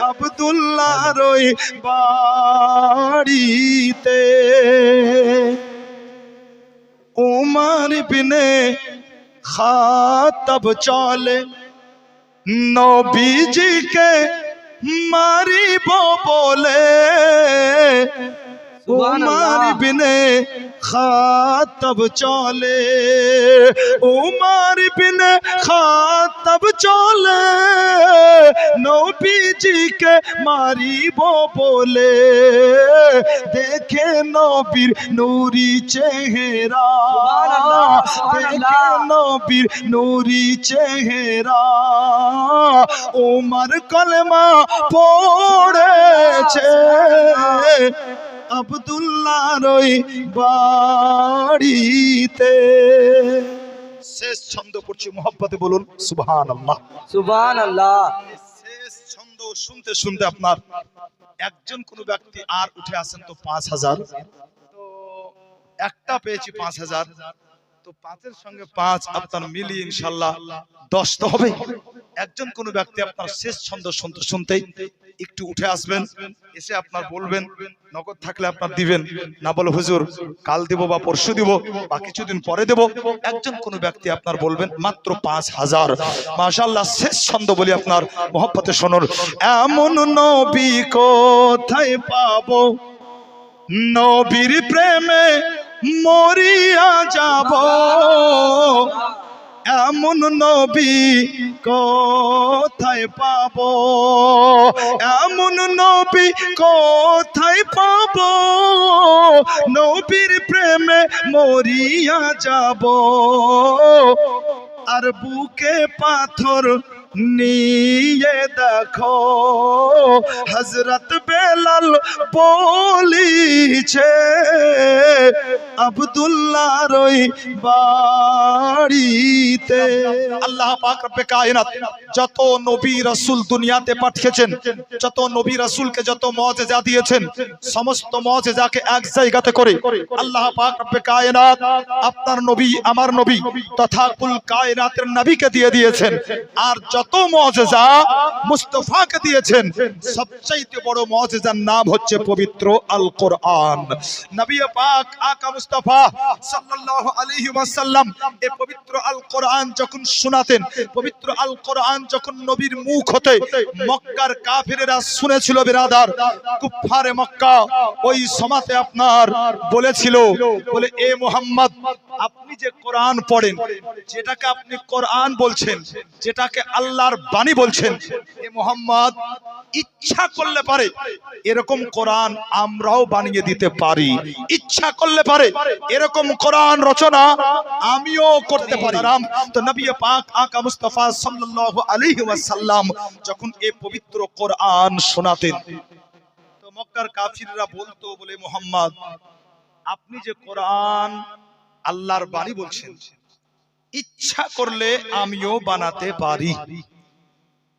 আব্দুল্লাহর ওই বাড়িতে। উমর ইবনে খাত্তাব চলে নবীজিকে মারিব বলে। উমর ইবনে খাত্তাব চলে, উমর ইবনে খাত্তাব চলে নবীজিকে মারিব বলে। দেখে নবীর নূরি চেহারা, দেখে নবীর নূরি চেহারা, উমর কলমা পড়েছে আব্দুল্লাহর ওই বাড়িতে। শেষ ছন্দ পড়ছি, মোহাব্বতে বলুন সুবহানাল্লাহ, সুবহানাল্লাহ। শেষ ছন্দ শুনতে শুনতে আপনার একজন কোন ব্যক্তি আর উঠে আসেন তো 5000, তো একটা পেয়েছি 5000, তো 5-এর সঙ্গে 5 আপনার মিলিয়ে ইনশাআল্লাহ 10 তো হবে। একজন কোন ব্যক্তি আপনার শেষ ছন্দ শুনতে শুনতেই একটু উঠে আসবেন, এসে আপনার বলবেন, নগদ থাকলে আপনার দিবেন, না বলে হুজুর কাল দিব বা পরশু দিব বা কিছুদিন পরে দেব। একজন কোন ব্যক্তি আপনার বলবেন মাত্র 5000। মাশাআল্লাহ, শেষ ছন্দ বলি আপনার মহব্বতে শুনুন। এমন নবী কোথায় পাবো, নবীর প্রেমে মরিয়া যাব। এমন নবী কোথায় পাবো, এমন নবী কোথায় পাবো, নবীর প্রেমে মরিয়া যাব। আর বুকে পাথর নিয়ে দেখো হযরত বেলাল বলিছে আব্দুল্লাহর ওই বাড়িতে। আল্লাহ পাক রব্বে কায়নাত যত নবী রাসূল দুনিয়াতে পাঠিয়েছেন, যত নবী রাসূলকে যত মুআজিজা দিয়েছেন, সমস্ত মুআজিজাকে এক জায়গাতে করে আল্লাহ পাক রব্বে কায়নাত আপনার নবী আমার নবী তথা কুল কায়নাতের নবীকে দিয়ে দিয়েছেন। আর যত মুআজিজা মুস্তাফাকে দিয়েছেন, সবচেয়ে বড় মুআজিজার নাম হচ্ছে পবিত্র আল কোরআন। নবী পাক আকা মুস্তাফা সাল্লাল্লাহু আলাইহি ওয়াসাল্লাম এই পবিত্র আল কোরআন যখন শোনাতেন, পবিত্র আল কোরআন যখন নবীর মুখ হতে মক্কার কাফিরেরা শুনেছিল, বিরাদার কুফারে মক্কা ওই সময়তে আপনার বলেছিল, বলে এ মুহাম্মদ আপনি যে কোরআন পড়েন, যেটাকে আপনি কোরআন বলছেন, যেটাকে আল্লাহর বাণী বলছেন, এ মুহাম্মদ ইচ্ছা করলে পারে এরকম কোরআন আমরাও বানিয়ে দিতে পারি, ইচ্ছা করলে পারে এরকম কোরআন রচনা আমিও করতে পারি। তো নবী পাক আকা মুস্তাফা সাল্লাল্লাহু আলাইহি ওয়াসাল্লাম যখন এই পবিত্র কোরআন শোনাতেন, তো মক্কার কাফিররা বলতো, বলে মুহাম্মদ আপনি যে কোরআন আল্লাহর বাণী বলছেন, ইচ্ছা করলে আমিও বানাতে পারি।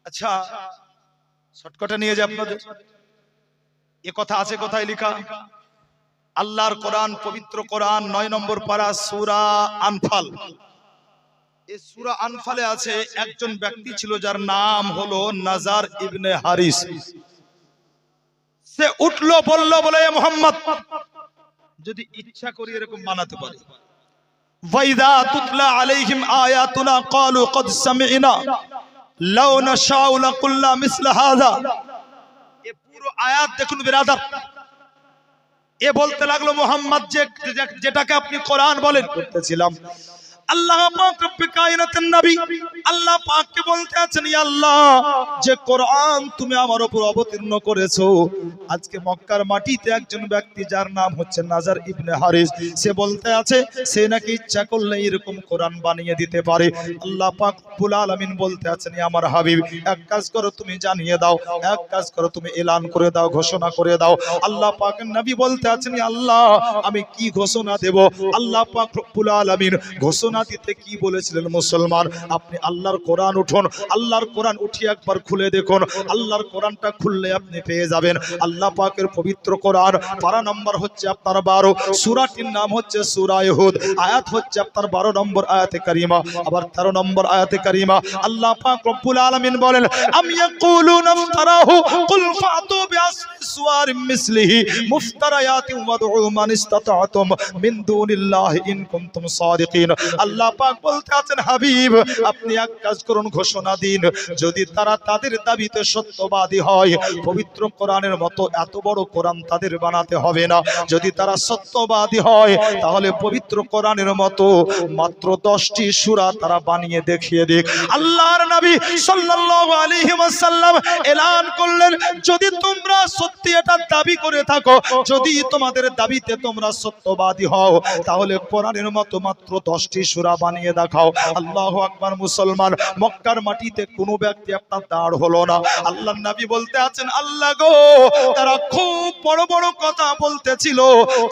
আচ্ছা শর্টকাটে নিয়ে যাই আপনাদের, এ কথা আছে কোথায় লেখা? আল্লাহর কোরআন, পবিত্র কোরআন 9 নম্বর পারা সূরা আনফাল। এই সূরা আনফালে আছে একজন ব্যক্তি ছিল যার নাম হলো নাজার ইবনে হারিস। সে উঠলো বলল, বলে মুহাম্মদ যদি ইচ্ছা করি এরকম বানাতে পারি। ওয়াইদা তুতলা আলাইহিম আয়াতুনা ক্বালু ক্বাদ সামি'না লাউ নাশাউ লাকুল্লা মিসলা হাযা। এই পুরো আয়াত দেখুন বিরাদার, এ বলতে লাগলো মুহাম্মদ যেটাকে আপনি কোরআন বলেন করতেছিলাম, আল্লাহ পাক রব্বে কায়নাতের নবী আল্লাহ পাককে বলতে আছেন, ইয়া আল্লাহ যে কোরআন তুমি আমার উপর অবতীর্ণ করেছো, আজকে মক্কার মাটিতে একজন ব্যক্তি যার নাম হচ্ছে নাজার ইবনে হারিস, সে বলতে আছে সে নাকি ইচ্ছা করলে এরকম কোরআন বানিয়ে দিতে পারে। আল্লাহ পাক রব্বুল আলামিন বলতে আছেন, আমার হাবিব এক কাজ করো তুমি জানিয়ে দাও, এক কাজ করো তুমি এলান করে দাও, ঘোষণা করে দাও। আল্লাহ পাকের নবী বলতে আছেন, আল্লাহ আমি কি ঘোষণা দেব? আল্লাহ পাক রব্বুল আলামিন ঘোষণা দিতে কি বলেছিলেন? মুসলমান আপনি আল্লাহর কোরআন উঠুন, আল্লাহর কোরআন উঠিয়ে একবার খুলে দেখুন, আল্লাহর কোরআনটা খুললে আপনি পেয়ে যাবেন আল্লাহ পাকের পবিত্র কোরআন। পারা নম্বর হচ্ছে আপনার 12, সূরাটির নাম হচ্ছে সূরা হুদ, আয়াত হচ্ছে আপনার 12 নম্বর আয়াতে কারিমা। আবার 13 নম্বর আয়াতে কারিমা আল্লাহ পাক রব্বুল আলামিন বলেন, আম ইয়াকুলুনা ইফতারাহু কুল ফাতু বিআসরি সুওয়ারিম মিসলিহি মুফতারায়াতিন ওয়াদউ মান ইসতাতা'তুম মিন দুনিল্লাহি ইন কুনতুম সাদিকিন। আল্লাহ পাক বলতে আছেন, হাবিব আপনি এক কাজ করুন, ঘোষণা দিন, যদি তারা তাদের দাবিতে সত্যবাদী হয়, পবিত্র কোরআনের মতো এত বড় কোরআন তাদের বানাতে হবে না। যদি তারা সত্যবাদী হয় তাহলে পবিত্র কোরআনের মতো মাত্র 10টি সূরা তারা বানিয়ে দেখিয়ে দিক। আল্লাহর নবী সাল্লাল্লাহু আলাইহি ওয়াসাল্লাম এলান করলেন, যদি তোমরা সত্যি এটা দাবি করে থাকো, যদি তোমাদের দাবিতে তোমরা সত্যবাদী হও, তাহলে কোরআনের মতো মাত্র 10টি সূরা বানিয়ে দেখাও। আল্লাহু আকবার। মুসলমান মক্কার মাটিতে কোনো ব্যক্তি আপনার দাঁড় হলো না। আল্লাহর নবী বলতে আছেন, আল্লাহ গো তারা খুব বড় বড় কথা বলতেছিল,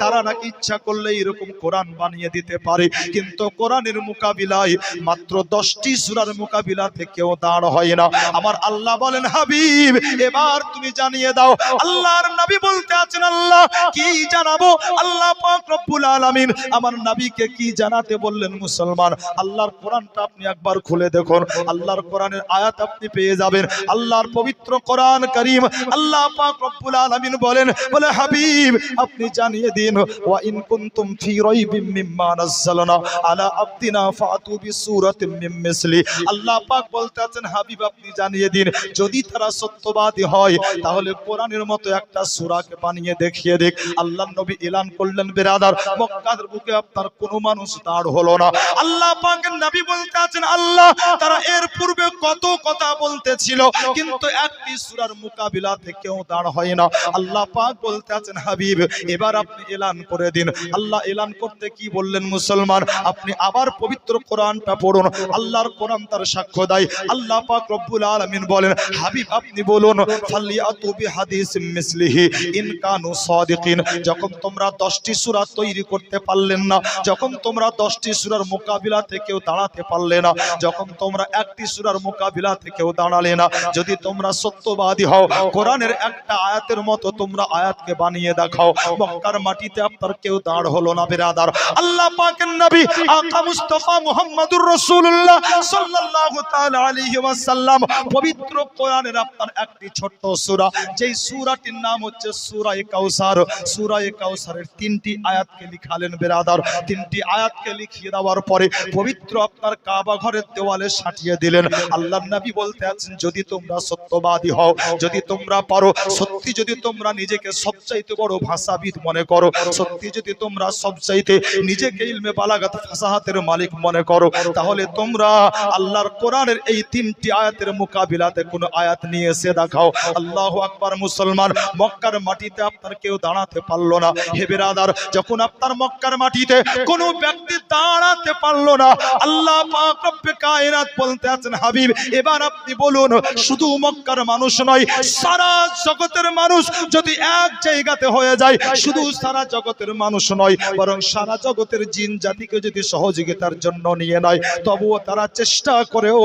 তারা নাকি ইচ্ছা করলে এরকম কোরআন বানিয়ে দিতে পারে, কিন্তু কোরআনের মোকাবিলায় মাত্র 10টি সূরার মোকাবিলাতে কেউ দাঁড় হয় না। আমার আল্লাহ বলেন, হাবিব এবার তুমি জানিয়ে দাও। আল্লাহর নবী বলতে আছেন, আল্লাহ কি জানাবো? আল্লাহ পাক রব্বুল আলামিন আমার নবীকে কি জানাতে বললেন? মুসলমান আল্লাহর কোরআনটা আপনি একবার খুলে দেখুন, আল্লাহর কোরআনের আয়াত আপনি পেয়ে যাবেন। আল্লাহর পবিত্র কোরআন কারীম আল্লাহ পাক রব্বুল আলামিন বলেন, বলে হাবিব আপনি জানিয়ে দিন, ওয়া ইন কুনতুম ফি রাইবিম মিম্মা নাযালনা আলা আবদিনা ফাতু বিসূরাতিন মিন মিসলি। আল্লাহ পাক বলতে আছেন, হাবিব আপনি জানিয়ে দিন, যদি তারা সত্যবাদী হয় তাহলে কোরআনের মতো একটা সূরাকে বানিয়ে দেখিয়ে দেখ। আল্লাহর নবী এলান করলেন, বিরাদার মক্কার বুকে আপনার কোনো মানুষ দাঁড় হলো না। আল্লাহ পাকের নবী বলতে আছেন, আল্লাহ তারা এর পূর্বে কত কথা বলতেছিল, কিন্তু একটি সূরার মোকাবিলাতে কেউ দাঁড় হয় না। আল্লাহ পাক বলতে আছেন, হাবিব এবার আপনি এলান করে দিন। আল্লাহ এলান করতে কি বললেন? মুসলমান আপনি আবার পবিত্র কোরআনটা পড়ুন, আল্লাহর কোরআন তার সাক্ষ্য দেয়। আল্লাহ পাক রব্বুল আলামিন বলেন, হাবিব আপনি বলুন, ফালিয়াতু বিহাদিসিম মিসলিহি ইন কানু সাদিকিন। যখন তোমরা 10টি সূরা তৈরি করতে পারলেন না, যখন তোমরা 10টি সূরার মোকাবিলাতে কেউ দাঁড়াতে পারলে না, যখন তোমরা একটি সূরার মোকাবিলাতে কেউ দাঁড়ালে না, যদি তোমরা সত্যবাদী হও, কোরআনের একটা আয়াতের মতো তোমরা আয়াতকে বানিয়ে দেখাও। মক্কার মাটিতে আপনার কেউ দাঁড় হলো না। বিরাদার আল্লাহ পাকের নবী আকা মুস্তাফা মুহাম্মদুর রাসূলুল্লাহ সাল্লাল্লাহু তাআলা আলাইহি ওয়াসাল্লাম পবিত্র কোরআনের আপনার একটি ছোট্ট সূরা, যেই সূরাটির নাম হচ্ছে সূরা কাউসার। সূরা কাউসারের 3টি আয়াতকে লিখালেন। বিরাদার 3টি আয়াতকে লিখিয়ে দেওয়ার দেওয়ার পরে পবিত্র আপনার কাবা ঘরের দেওয়ালে সাটিয়ে দিলেন। আল্লাহর নবী বলতে আছেন, যদি তোমরা সত্যবাদী হও, যদি তোমরা পারো, সত্যি যদি তোমরা নিজেকে সবচাইতে বড় ভাষাবিদ মনে করো, সত্যি যদি তোমরা সবচাইতে নিজেকে ইলমে বালাগাত ফাসাহাতের মালিক মনে করো, তাহলে তোমরা আল্লাহর কোরআনের এই তিনটি আয়াতের মোকাবিলাতে কোন আয়াত নিয়ে এসে দেখাও। আল্লাহু আকবার। মুসলমান, মক্কার মাটিতে আপনার কেউ দাঁড়াতে পারলো না। হে বিরাদার, যখন আপনার মক্কার মাটিতে কোন ব্যক্তি দাঁড়াতে পারলো না, আল্লাহ পাক রব্বে কায়নাত বলতে আছেন, হাবিব এবার আপনি বলুন, শুধু মক্কার মানুষ নয়, সারা জগতের মানুষ যদি এক জায়গাতে হয়ে যায়, শুধু সারা জগতের মানুষ নয়, বরং সারা জগতের জিন জাতিকে যদি সহযোগিতার জন্য নিয়ে নেয়, তবুও তারা চেষ্টা করেও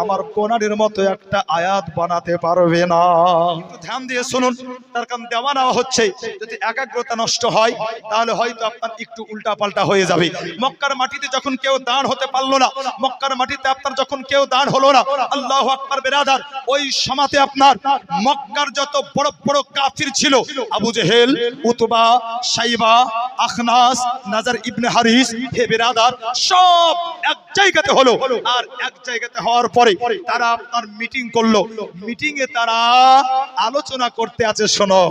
আমার কোরআনের মতো একটা আয়াত বানাতে পারবে না। একটু ধ্যান দিয়ে শুনুন, তার কারণ দেওয়া নেওয়া হচ্ছে, যদি একাগ্রতা নষ্ট হয় তাহলে হয়তো আপনার একটু উল্টা পাল্টা হয়ে যাবে। মক্কার মাটিতে যখন কেউ দাঁড় হতে পারলো না, মক্কার মাটিতে আপনার যখন কেউ দাঁড় হলো না, আল্লাহু আকবার বেরাদার, ওই সমাতে আপনার মক্কার যত বড় বড় কাফির ছিল, আবু জেহেল, উতবা, সাইবা, আখনাস, নাজার ইবনে হারিস, হে বেরাদার, সব এক জায়গাতে হলো। আর এক জায়গাতে হওয়ার পরে তারা আপনার মিটিং করলো। মিটিং এ তারা আলোচনা করতে আছে, শোনো,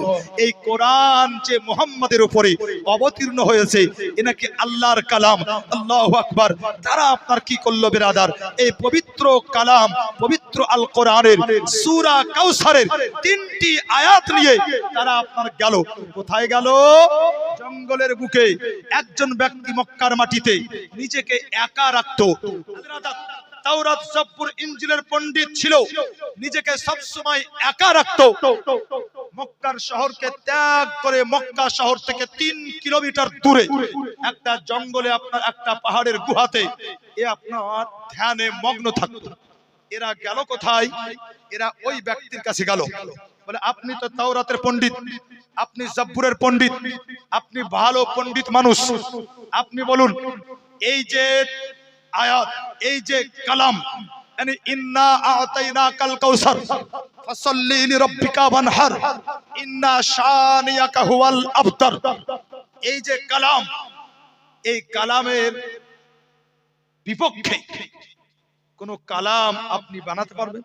এই কোরআন যে মুহাম্মাদের উপরে অবতীর্ণ হয়েছে, এ নাকি আল্লাহর কালাম। আল্লাহু আকবার। তারা আপনার কি করলো বেরাদার, এই পবিত্র কালাম, পবিত্র আল কোরআনের সূরা কাউসারের তিনটি আয়াত নিয়ে তারা আপনার গেল। কোথায় গেল? জঙ্গলের বুকে। একজন ব্যক্তি মক্কার মাটিতে নিজেকে একা রাখতো। তাওরাত, জব্বুর, ইনজিলের পণ্ডিত ছিল, নিজেকে সব সময় একা রাখতো। মক্কার শহরকে ত্যাগ করে মক্কা শহর থেকে 3 কিলোমিটার দূরে একটা জঙ্গলে, আপনার একটা পাহাড়ের গুহাতে এ আপনার ধ্যানে মগ্ন থাকতো। এরা গেল কোথায়? এরা ওই ব্যক্তির কাছে গেল, বলে, আপনি তো তাওরাতের পণ্ডিত, আপনি জব্বুরের পণ্ডিত, আপনি ভালো পণ্ডিত মানুষ, আপনি বলুন, এই যে আয়াত, এই যে কালাম, মানে ইন্না আতাইনাকাল কাউসার ফাসাল্লি লিরাব্বিকা ওয়ানহার ইন্না শানিয়াকা হুয়াল আবতার, এই যে কালাম, এই কালামের বিপক্ষে কোন কালাম আপনি বানাতে পারবেন?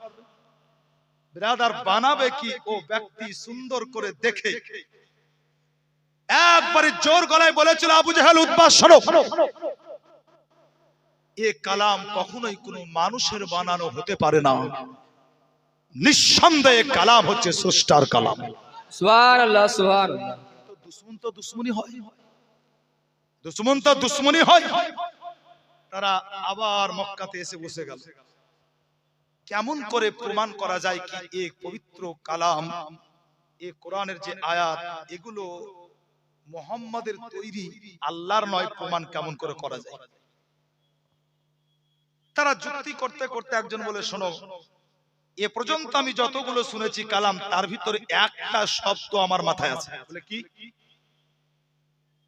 ব্রাদার, বানাবে কি? ও ব্যক্তি সুন্দর করে দেখে একবারে জোর গলায় বলেছিল, আবু জেহেল, উতবা, শোনো, এ কালাম কখনোই কোনো মানুষের বানানো হতে পারে না। নিঃসন্দেহে কালাম হচ্ছে স্রষ্টার কালাম। সুবহানাল্লাহ, সুবহানাল্লাহ। দুশ্মন তো দুশ্মনী হয়, দুশ্মন তো দুশ্মনী হয়। তারা আবার মক্কাতে এসে বসে গেল। কেমন করে প্রমাণ করা যায় কি এই পবিত্র কালাম, এই কোরআনের যে আয়াত, এগুলো মুহাম্মাদের তৈরি, আল্লাহর নয়, প্রমাণ কেমন করে করা যায়? তারা যুক্তি করতে করতে একজন বলে, শোনো, এ পর্যন্ত আমি যতগুলো শুনেছি কালাম, তার ভিতরে একটা শব্দ আমার মাথায় আছে। বলে, কি?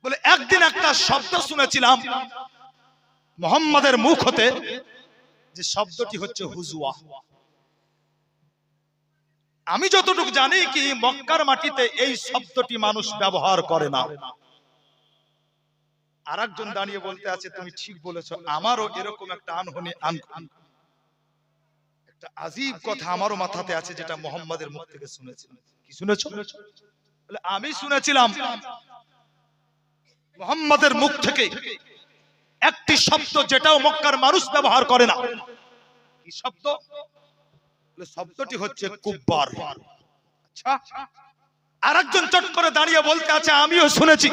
বলে, একদিন একটা শব্দ শুনেছিলাম মুহাম্মাদের মুখ হতে, যে শব্দটি হচ্ছে হুজুয়া। আমি যতটুকু জানি কি মক্কার মাটিতে এই শব্দটি মানুষ ব্যবহার করে না। আরেকজন দাঁড়িয়ে বলতে আছে, তুমি ঠিক বলেছো, আমারও এরকম একটা একটা আজীব কথা আমারও মাথাতে আছে, যেটা মুহাম্মাদের মুখ থেকে শুনেছিলাম। কি শুনেছো? বলে, আমি শুনেছিলাম মুহাম্মাদের মুখ থেকে একটি শব্দ, যেটাও মক্কার মানুষ ব্যবহার করে না। কি শব্দ? বলে, শব্দটি হচ্ছে কুব্বার। আচ্ছা। আরেকজন চট করে দাঁড়িয়ে বলতে আছে, আমিও শুনেছি,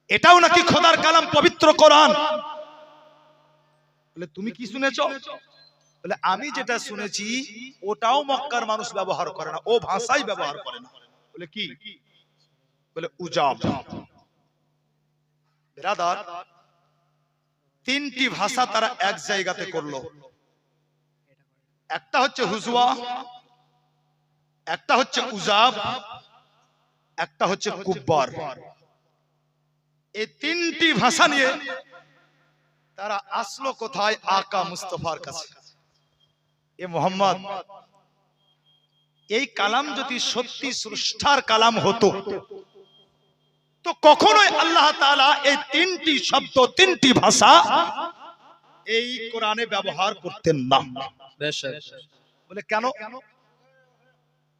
এটাও নাকি খোদার কালাম, পবিত্র কোরআন। বলে, তুমি কি শুনেছো? বলে, আমি যেটা শুনেছি ওটাও মক্কার মানুষ ব্যবহার করে না, ও ভাষাই ব্যবহার করে না। বলে, কি? বলে, উজাব। ব্রাদার, তিনটি ভাষা তারা এক জায়গাতে করলো। একটা হচ্ছে হুজুয়া, একটা হচ্ছে উজাব, একটা হচ্ছে কুব্বার। এই তিনটি ভাষা নিয়ে তারা আসলো কোথায়? আকা মুস্তাফার কাছে। এ মুহাম্মদ, এই কালাম যদি সত্যি স্রষ্টার কালাম হতো, তো কখনোই আল্লাহ তাআলা এই তিনটি শব্দ, তিনটি ভাষা এই কোরআনে ব্যবহার করতেন না। বেশক বলে কেন?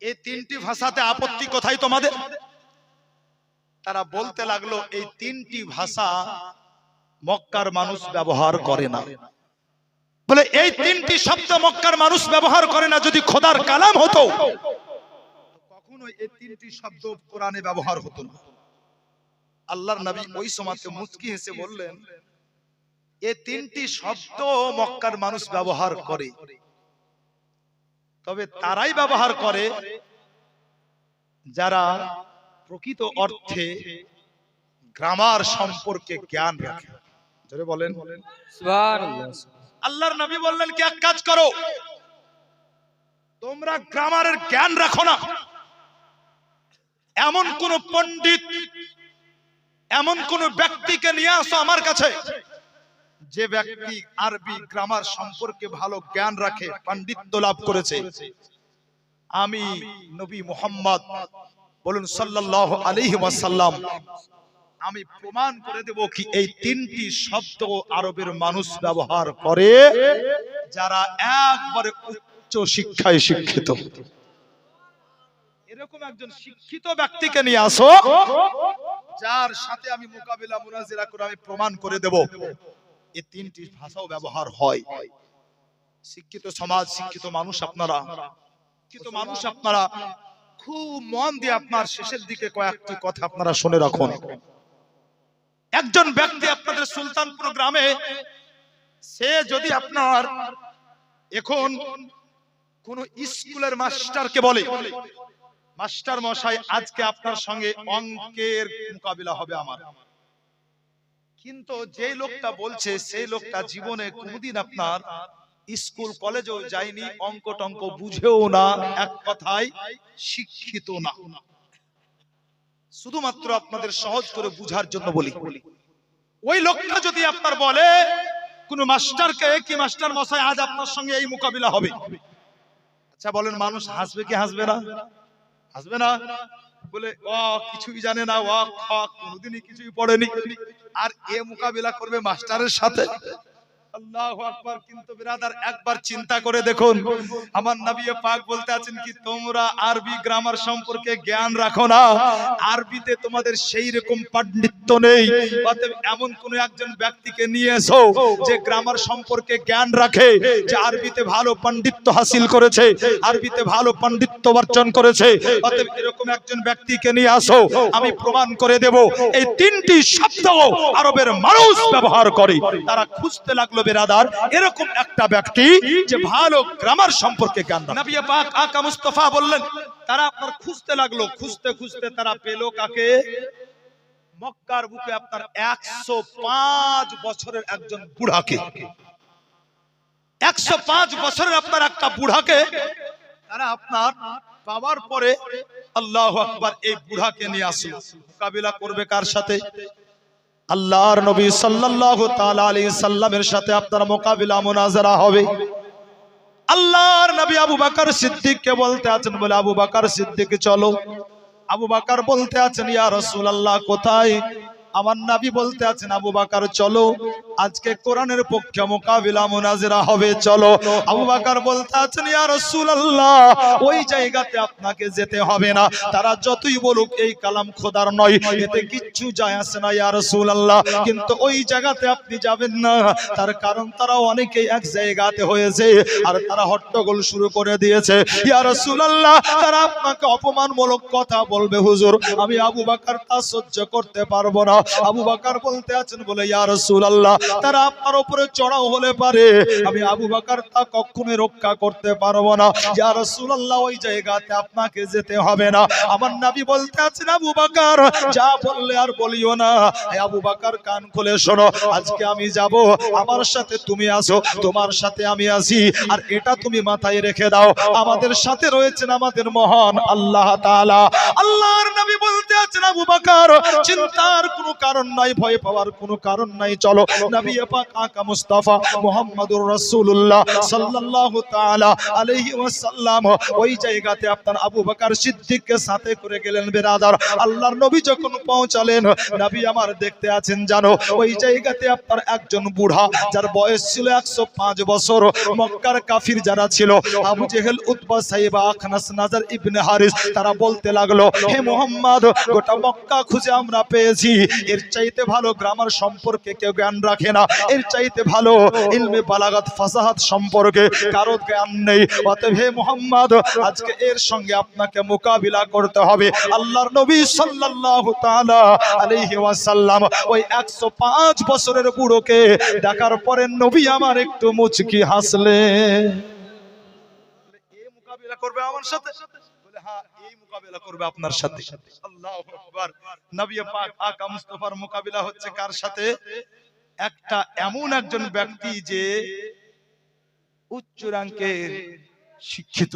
এই তিনটি ভাষাতে আপত্তি কোথায় তোমাদের? তারা বলতে লাগলো এই তিনটি ভাষা মক্কার মানুষ ব্যবহার করে না। বলে এই তিনটি শব্দ মক্কার মানুষ ব্যবহার করে না, যদি খোদার কালাম হতো কখনোই এই তিনটি শব্দ কোরআনে ব্যবহার হতো না। আল্লাহর নবী ওই সময়তে মুচকি হেসে বললেন, এই তিনটি শব্দ মক্কার মানুষ ব্যবহার করে, তবে তারাই ব্যবহার করে যারা প্রকৃত অর্থে গ্রামার সম্পর্কে জ্ঞান রাখে। জোরে বলেন সুবহানাল্লাহ। আল্লাহর নবী বললেন কি এক কাজ করো, তোমরা গ্রামারের জ্ঞান রাখো না, এমন কোন পণ্ডিত, এমন কোন ব্যক্তিকে নিয়ে আসো আমার কাছে যে ব্যক্তি আরবি গ্রামার সম্পর্কে ভালো জ্ঞান রাখে, পাণ্ডিত্য লাভ করেছে। আমি নবী মুহাম্মদ বলুন সাল্লাল্লাহু আলাইহি ওয়াসাল্লাম, আমি প্রমাণ করে দেব কি এই তিনটি শব্দ আরবের মানুষ ব্যবহার করে যারা একবারে উচ্চ শিক্ষায় শিক্ষিত। এরকম একজন শিক্ষিত ব্যক্তিকে নিয়ে আসো যার সাথে আমি মোকাবিলা মুনাজিরা করে আমি প্রমাণ করে দেব এই তিনটি ভাষাও ব্যবহার হয়। শিক্ষিত সমাজ, শিক্ষিত মানুষ আপনারা, খুব মন দিয়ে আপনার শেষের দিকে কয়েকটি কথা আপনারা শুনে রাখুন। একজন ব্যক্তি আপনাদের সুলতানপুর গ্রামে, সে যদি আপনার এখন কোন স্কুলের মাস্টারকে বলে, মাস্টার মশাই আজকে আপনার সঙ্গে অঙ্কের মোকাবিলা হবে আমার, কিন্তু যে লোকটা বলছে সেই লোকটা জীবনে কোনদিন আপনার স্কুল কলেজেও যায়নি, অঙ্ক টঙ্ক বুঝেও না, এক কথায় শিক্ষিত না। শুধুমাত্র আপনাদের সহজ করে বুঝার জন্য বলি, ওই লোকটা যদি আপনার বলে কোন মাস্টারকে কি মাস্টার মশাই আজ আপনার সঙ্গে এই মোকাবিলা হবে, আচ্ছা বলেন মানুষ হাসবে কি হাসবে না? হাসবে না? বলে ও কিছুই জানে না, ও কোনদিনই কিছুই পড়েনি, আর এ মোকাবিলা করবে মাস্টারের সাথে। আল্লাহু আকবার। কিন্তু বিরাদার একবার চিন্তা করে দেখুন, আমার নবী পাক বলতে আছেন কি তোমরা আরবি গ্রামার সম্পর্কে জ্ঞান রাখো না, আরবিতে তোমাদের সেই রকম পাণ্ডিত্য নেই, অতএব এমন কোন একজন ব্যক্তিকে নিয়ে এসো যে গ্রামার সম্পর্কে জ্ঞান রাখে, যে আরবিতে ভালো পাণ্ডিত্য হাসিল করেছে, আরবিতে ভালো পাণ্ডিত্য অর্জন করেছে, অতএব এরকম একজন ব্যক্তিকে নিয়ে আসো, আমি প্রমাণ করে দেব এই তিনটি শব্দ আরবের মানুষ ব্যবহার করে। তারা খুঁজতে লাগলো বেরাদার এরকম একটা ব্যক্তি যে ভালো গ্রামার সম্পর্কে জ্ঞান রাখে। নবী পাক আকা মুস্তাফা বললেন, তারা আপনার খুঁজতে লাগলো, খুঁজতে খুঁজতে তারা পেল কাকে? মক্কার বুকে আপনার 105 বছরের একজন বুড়াকে। 105 বছরের আপনার একটা বুড়াকে তারা আপনার পাওয়ার পরে আল্লাহু আকবার এই বুড়াকে নিয়ে আসলো। মোকাবিলা করবে কার সাথে? আল্লাহর নবী সাল্লাল্লাহু তাআলা আলাইহি সাল্লামের সাথে আপনার মোকাবিলা মুনাজারা হবে। আল্লাহর নবী আবু বকর সিদ্দিককে বলতে আছেন, বলে আবু বকর সিদ্দিক চলো। আবু বকর বলতে আছেন ইয়া রাসূলুল্লাহ কোথায়? আমার নবী বলতে আছেন আবু বকর চলো, আজকে কোরআনের পক্ষে মোকাবিলা মুনাজারা হবে, চলো। আবু বকর বলতে আছেন ইয়া রাসূলুল্লাহ ওই জায়গাতে আপনাকে যেতে হবে না, তারা যতই বলুক এই কালাম খোদার নয়, এতে কিচ্ছু যায় আসে না ইয়া রাসূলুল্লাহ, কিন্তু ওই জায়গাতে আপনি যাবেন না, তার কারণ তারা অনেকেই এক জায়গাতে হয়েছে আর তারা হট্টগোল শুরু করে দিয়েছে ইয়া রাসূলুল্লাহ, তারা আপনাকে অপমানমূলক কথা বলবে হুজুর, আমি আবু বকর তা সহ্য করতে পারবো না। আবু বকর বলতে আছেন বলে ইয়া রাসূলুল্লাহ তারা আপনার উপরে চড়াও হলে পারে, আমি আবু বকর তা কখনোই রক্ষা করতে পারবো না ইয়া রাসূলুল্লাহ, ওই জায়গাতে আপনাকে যেতে হবে না। আমার নবী বলতে আছেন আবু বকর যা বললে আর বলিও না। আবু বকর কান খুলে শোনো, আজকে আমি যাব, আমার সাথে তুমি আসো, তোমার সাথে আমি আসি, আর এটা তুমি মাথায় রেখে দাও আমাদের সাথে রয়েছেন আমাদের মহান আল্লাহ তাআলা। আল্লাহর নবী বলতে আছেন আবু বকর চিন্তার কোনো কারণ নাই, ভয় পাওয়ার কোনো কারণ নাই, চলো। নবী পাক আকা মুস্তাফা মুহাম্মাদুর রাসূলুল্লাহ সাল্লাল্লাহু তাআলা আলাইহি ওয়াসাল্লাম ওই জায়গাতে আপনার আবু বকর সিদ্দিককে সাথে করে গেলেন বিরাদার। আল্লাহর নবী যখন পৌঁছালেন, নবী আমার দেখতে আছেন জানো ওই জায়গাতে আপনার একজন বুড়া যার বয়স ছিল 105 বছর। মক্কার কাফির যারা ছিল আবু জেহেল, উতবা, সাইবা, আখনাস, নাজার ইবনে হারিস, তারা বলতে লাগলো, হে মুহাম্মদ, গোটা মক্কা খুঁজে আমরা পেয়েছি, এর চাইতে ভালো গ্রামার সম্পর্কে কেউ জ্ঞান রাখে না, এর চাইতে ভালো ইলমে বালাগাত ফাসাহাত সম্পর্কে কারো জ্ঞান নেই। অতএব হে মুহাম্মদ, আজকে এর সঙ্গে আপনাকে মোকাবিলা করতে হবে। আল্লাহর নবী সাল্লাল্লাহু তাআলা আলাইহি ওয়াসাল্লাম ওই 105 বছরের বুড়োকে ডাকার পরে নবী আমার একটু মুচকি হাসলেন। এই মোকাবিলা করবে আমার সাথে? বলে হ্যাঁ, এই মোকাবিলা করবে আপনার সাথে। আল্লাহু আকবার। নবী পাক আকা মুস্তাফার মোকাবিলা হচ্ছে কার সাথে? একটা এমন একজন ব্যক্তি যে উচ্চ র্যাঙ্কের শিক্ষিত,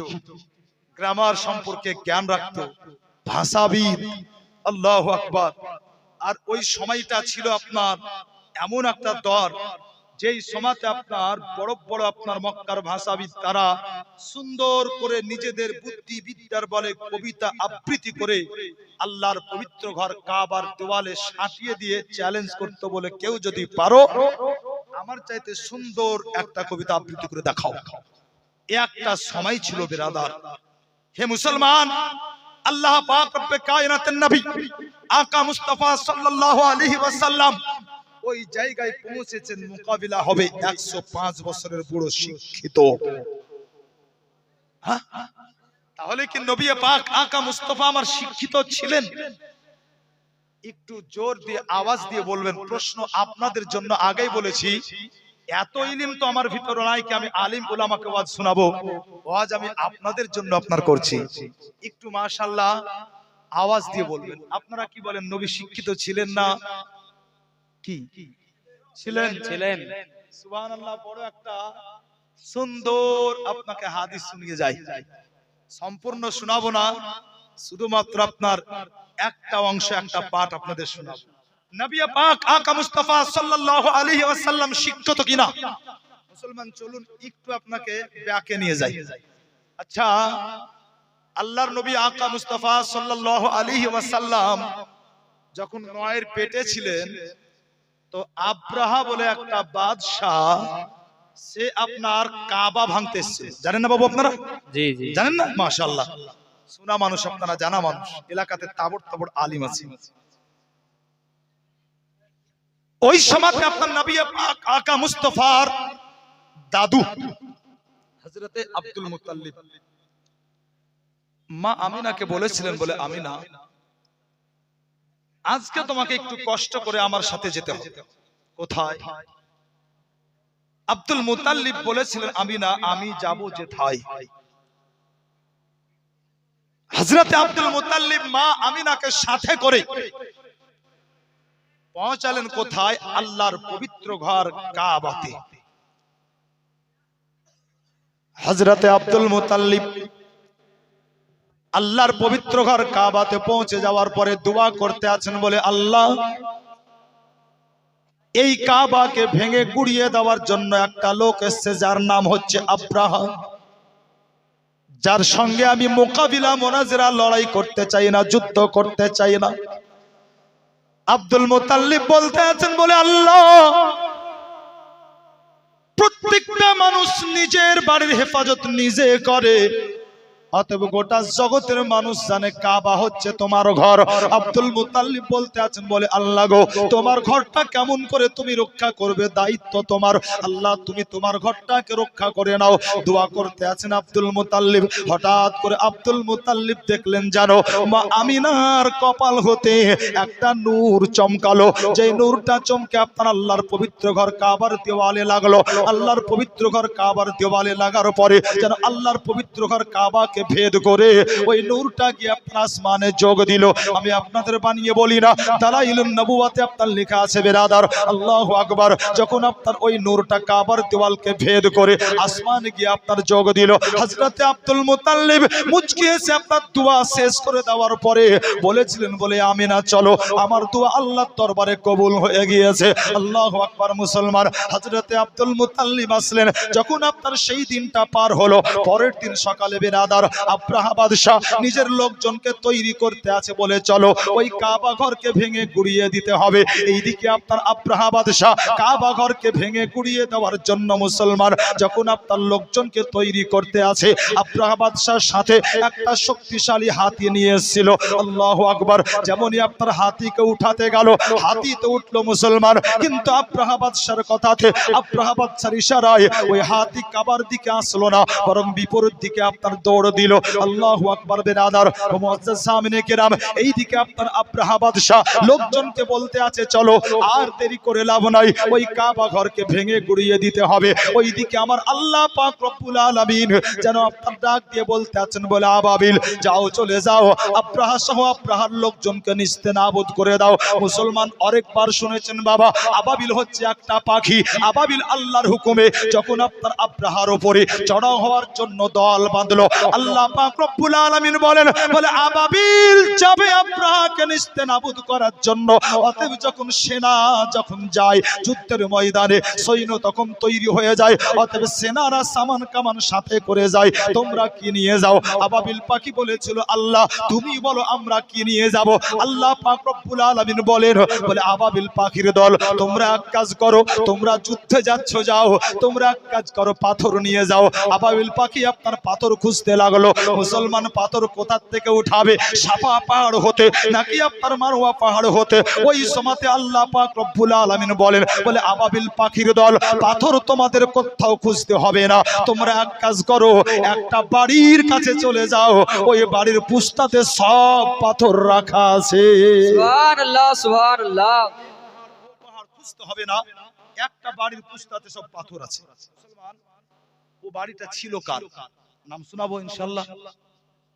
গ্রামার সম্পর্কে জ্ঞান রাখত, ভাষাবিদ। আল্লাহু আকবার। আর ওই সময়টা ছিল আপনার এমন একটা দর যেই সময়তে আপনার বড় বড় আপনার মক্কার ভাষাবিদ তারা সুন্দর করে নিজেদের বুদ্ধি বিদ্যার বলে কবিতা আবৃত্তি করে আল্লাহর পবিত্র ঘর কাবার দেওয়ালে সাঁটিয়ে দিয়ে চ্যালেঞ্জ করত, বলে কেউ যদি পারো আমার চাইতে সুন্দর একটা কবিতা আবৃত্তি করে দেখাও। একটা সময় ছিল বিরাদার। হে মুসলমান, আল্লাহ পাক রব্বে কায়নাতের নবী আকা মুস্তাফা সাল্লাল্লাহু আলাইহি ওয়াসাল্লাম ওই জায়গায় পৌঁছেছেন, মোকাবিলা হবে 105 বছরের বুড়ো শিক্ষিত। তাহলে কি নবী পাক আকা মুস্তাফা আমার শিক্ষিত ছিলেন? একটু জোর দিয়ে আওয়াজ দিয়ে বলবেন। প্রশ্ন আপনাদের জন্য আগেই বলেছি, এত ইলম তো আমার ভিতরে নাই কি আমি আলিম উলামাকে ওয়াজ শোনাবো। ওয়াজ আমি আপনাদের জন্য আপনার করছি। একটু মাশাআল্লাহ আওয়াজ দিয়ে বলবেন। আপনারা কি বলেন, নবী শিক্ষিত ছিলেন না? কি ছিলেন? ছিলেন। সুবহানাল্লাহ। বড় একটা সুন্দর আপনাকে হাদিস শুনিয়ে যাই। সম্পূর্ণ শোনাবো না, শুধুমাত্র আপনার একটা অংশ, একটা পাঠ আপনাদের শোনাবো। নবী পাক আকা মুস্তাফা সাল্লাল্লাহু আলাইহি ওয়াসাল্লাম শিক্ষিত কিনা? মুসলমান চলুন একটু আপনাকে ব্যাকে নিয়ে যাই। আচ্ছা, আল্লাহর নবী আকা মুস্তাফা সাল্লাল্লাহু আলাইহি ওয়াসাল্লাম যখন নয়ের পেটে ছিলেন, তো আব্রাহা বলে একটা বাদশাহ সে আপনার কাবা ভাঙতে এসেছে। জানেন না বাবু আপনারা? জি জি। জানেন না? মাশাআল্লাহ, শোনা মানুষ আপনারা, জানা মানুষ, এলাকাতে তাবড় তাবড় আলিম আছে। ওই সময়তে আপনার নবী পাক আকা মুস্তাফার দাদু হযরতে আব্দুল মুত্তালিব মা আমিনাকে বলেছিলেন, বলে আমিনা, আজকে তোমাকে একটু কষ্ট করে আমার সাথে যেতে হবে। কোথায়? আব্দুল মুত্তালিব বলেছিলেন, আমিনা আমি যাব যেথায়। হযরতে আব্দুল মুত্তালিব মা আমিনাকে সাথে করে পৌঁছালেন কোথায়? আল্লাহর পবিত্র ঘর কাবাতে। হযরতে আব্দুল মুত্তালিব আল্লাহর পবিত্র ঘর কাবাতে পৌঁছে যাওয়ার পরে দোয়া করতে আছেন, বলে আল্লাহ, এই কাবাকে ভেঙে গুড়িয়ে দেওয়ার জন্য একটা লোক এসেছে যার নাম হচ্ছে আব্রাহা, যার সঙ্গে আমি মোকাবিলা মোনাজেরা লড়াই করতে চাই না, যুদ্ধ করতে চাই না। আব্দুল মুত্তালিব বলতে আছেন, বলে আল্লাহ, প্রত্যেকটা মানুষ নিজের বাড়ির হেফাজত নিজে করে, অতএব গোটা জগতের মানুষ জানে কাবা হচ্ছে তোমার ঘর। আব্দুল মুত্তালিব বলতে আছেন, বলে আল্লাহ গো, তোমার ঘরটা কেমন করে তুমি রক্ষা করবে, দায়িত্ব তোমার। আল্লাহ, তুমি তোমার ঘরটাকে রক্ষা করে নাও। দোয়া করতে আছেন আব্দুল মুত্তালিব। হঠাৎ করে আব্দুল মুত্তালিব দেখলেন, জানো, মা আমিনার কপাল হতে একটা নূর চমকালো। যে নূরটা চমকে আপনার আল্লাহর পবিত্র ঘর কাবার দেওয়ালে লাগলো। আল্লাহর পবিত্র ঘর কাবার দেওয়ালে লাগার পরে যেন আল্লাহর পবিত্র ঘর কাবাকে ভেদ করে ওই নূরটা গিয়ে আপনার আসমানে যোগ দিল। আমি আপনাদের বানিয়ে বলি না, দালাইলুন নবুওয়াতে আপনার লেখা আছে বেরাদার, আল্লাহু আকবার। যখন আপনার ওই নূরটা কাবার দেওয়ালকে ভেদ করে আসমানে গিয়ে আপনার যোগ দিল, হযরতে আব্দুল মুতাল্লিব মুচকি এসে আপনার দোয়া শেষ করে দেওয়ার পরে বলেছিলেন, বলে আমিনা চলো, আমার দোয়া আল্লাহর দরবারে কবুল হয়ে গিয়েছে। আল্লাহু আকবার মুসলমান। হযরতে আব্দুল মুতাল্লিব আসলেন। যখন আপনার সেই দিনটা পার হলো, পরের দিন সকালে বেরাদার আব্রাহা বাদশা নিজের লোকজনকে তৈরি করতে আছে, বলে চলো ওই কাবা ঘরকে ভেঙে গুড়িয়ে দিতে হবে। এইদিকে আপনার আব্রাহা বাদশা কাবা ঘরকে ভেঙে গুড়িয়ে দেওয়ার জন্য মুসলমান যখন আপনার লোকজনকে তৈরি করতে আছে, আব্রাহা বাদশার সাথে একটা শক্তিশালী হাতি নিয়ে এসেছিল। আল্লাহু আকবার। যেমনই আপনার হাতিকে উঠাতে গেল, হাতিতে উঠলো মুসলমান, কিন্তু আব্রাহা বাদশার কথাতে, আব্রাহা বাদশার ইশারায় ওই হাতি কাবার দিকে আসলো না, বরং বিপরীত দিকে আপনার দৌড় দিল। আল্লাহু আকবার বেরাদার ও মুআজ্জাজ সামিনে কেরাম, এইদিকে আপনার আব্রাহা বাদশা লোকজনকে বলতে আছে চলো, আর দেরি করে লাভ নাই, ওই কাবা ঘরকে ভেঙে গুড়িয়ে দিতে হবে। ওইদিকে আমার আল্লাহ পাক রব্বুল আলামিন যেন আপনার ডাক দিয়ে বলতে আছেন, বলে আবাবিল যাও, চলে যাও, আব্রাহা সহ আব্রাহার লোকজনকে নিস্তেনাবুদ করে দাও। মুসলমান আরেকবার শুনেছেন বাবা, আবাবিল হচ্ছে একটা পাখি। আবাবিল আল্লাহর হুকুমে যখন আপনার আব্রাহার উপরে চড়াও হওয়ার জন্য দল বাঁধলো, আল্লাহ পাক রব্বুল আলামিন বলেন, বলে আবাবিল যাবে আব্রাহাকে নিস্তেনাবুদ করার জন্য। অতএব যখন সেনা যখন যায় যুদ্ধের ময়দানে, সৈন্য তখন তৈরি হয়ে যায়, অতএব সেনারা সামান কামান সাথে করে যায়। তোমরা কি নিয়ে যাও? আবাবিল পাখি বলেছিল, আল্লাহ তুমি বলো আমরা কি নিয়ে যাব। আল্লাহ পাক রব্বুল আলামিন বলেন, বলে আবাবিল পাখির দল তোমরা এক কাজ করো, তোমরা যুদ্ধে যাচ্ছ যাও, তোমরা এক কাজ করো, পাথর নিয়ে যাও। আবাবিল পাখি আপনার পাথর খুঁজতে লাগলো। মুসলমান পাথর কোথা থেকে উঠাবে? সাফা পাহাড় হতে নাকি আপনার মারওয়া পাহাড় হতে? ওই সময়তে আল্লাহ পাক রব্বুল আলামিন বলেন, বলে আবাবিল পাখির দল পাথর তোমাদের কোথাও খুঁজতে হবে না, তোমরা এক কাজ করো, একটা বাড়ির কাছে চলে যাও, ওই বাড়ির পুস্তাতে সব পাথর রাখা আছে। সুবহানাল্লাহ সুবহানাল্লাহ। পাহাড় খুঁজতে হবে না, একটা বাড়ির পুস্তাতে সব পাথর আছে। মুসলমান, ও বাড়িটা ছিল কার? নাম শোনাবো ইনশাআল্লাহ।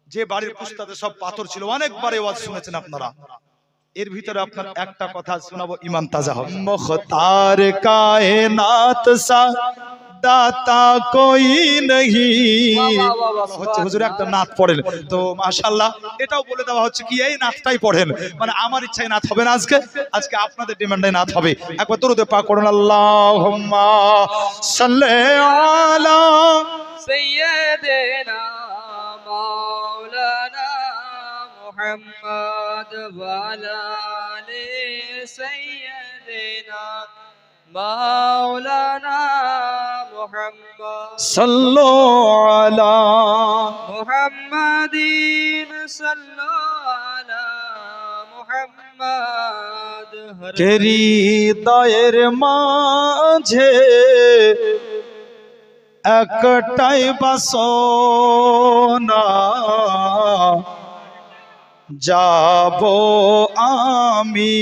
যে বাড়ির পুস্তাতে সব পাথর ছিল, অনেকবার এই ওয়াজ শুনেছেন আপনারা। এর ভিতরে আপনার একটা কথা শোনাবো, ঈমান তাজা হবে। মুখতার কায়নাত সা দাতা কোই নহি। হচ্ছে হুজুর একটা নাত পড়েন তো মাশাআল্লাহ, এটাও বলে দেওয়া হচ্ছে কি এই নাতটাই পড়েন, মানে আমার ইচ্ছায় নাত হবে না আজকে, আজকে আপনাদের ডিমান্ডে নাত হবে। একবার দরুদ পাক করুন, আল্লাহুম্মা সাল্লি আলা সাইয়্যিদিনা মাওলানা মুহাম্মদ ওয়া আলা আলি সাইয়্যিদিনা মাওলানা মুহাম্মদ সাল্লু আলা মুহাম্মাদিন সাল্লু আলা মুহাম্মদ। কেরি দয়ের মাঝে একটাই বাসনা, যাব আমি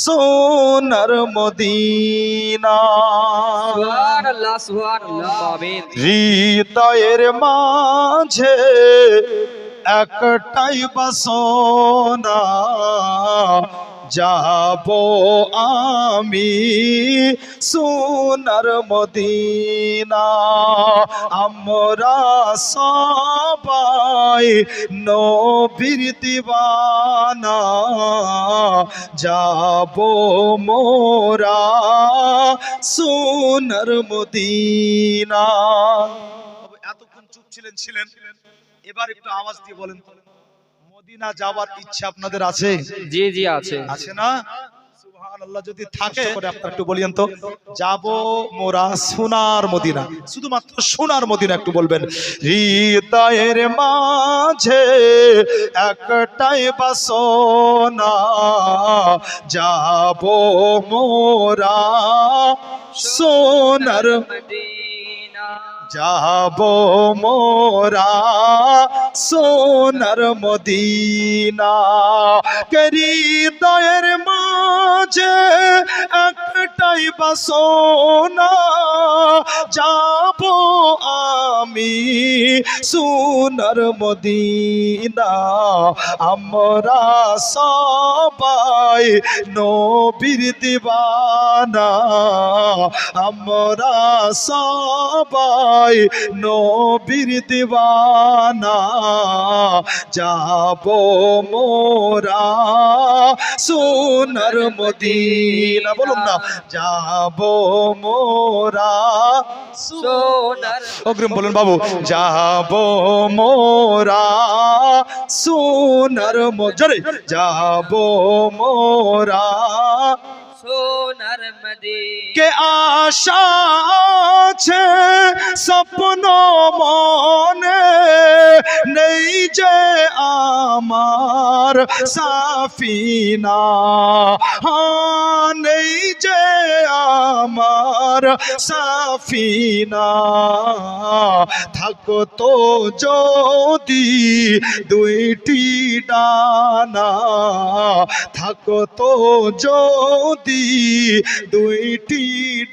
সোনার মদিনা। সুবহানাল্লাহ সুবহানাল্লাহ। আমিন। হৃদয়ের মাঝে একটাই বাসনা, যাব আমি সোনার মদিনা। আমরা সবাই নবীর দিওয়ানা, যাব মোরা সোনার মদিনা। এতক্ষণ চুপ ছিলেন, এবার একটু আওয়াজ দিয়ে বলেন তো, মদিনা যাওয়ার ইচ্ছা আপনাদের আছে? জি জি আছে। আছে না? সুবহানাল্লাহ। যদি থাকে আপনারা একটু বলিয়েন তো, যাব মোরা সোনার মদিনা, শুধুমাত্র সোনার মদিনা একটু বলবেন। হৃদয়ের মাঝে একটাই বাসনা, যাব মোরা সোনার মদিনা। যাব মোরা সোনার মদিনা। হৃদয়ের মাঝে একটাই বাসনা, যাব আমি সোনার মদিনা আমরা সবাই নবীর দিওয়ানা আমরা সবাই নবীর দিওয়ানা যাব মোরা সোনার মদিনা বলুন না যাব মোরা সোনার অগ্রিম বলুন বাবু যাব মোরা সোনার মজরে যাব মোরা সোনার মদিনা কে আশা আছে স্বপ্ন মনে নেই যে আমার সাফিনা নেই যে আমার সাফিনা থাকতো যদি দুইটি ডানা থাকতো যদি দুইটি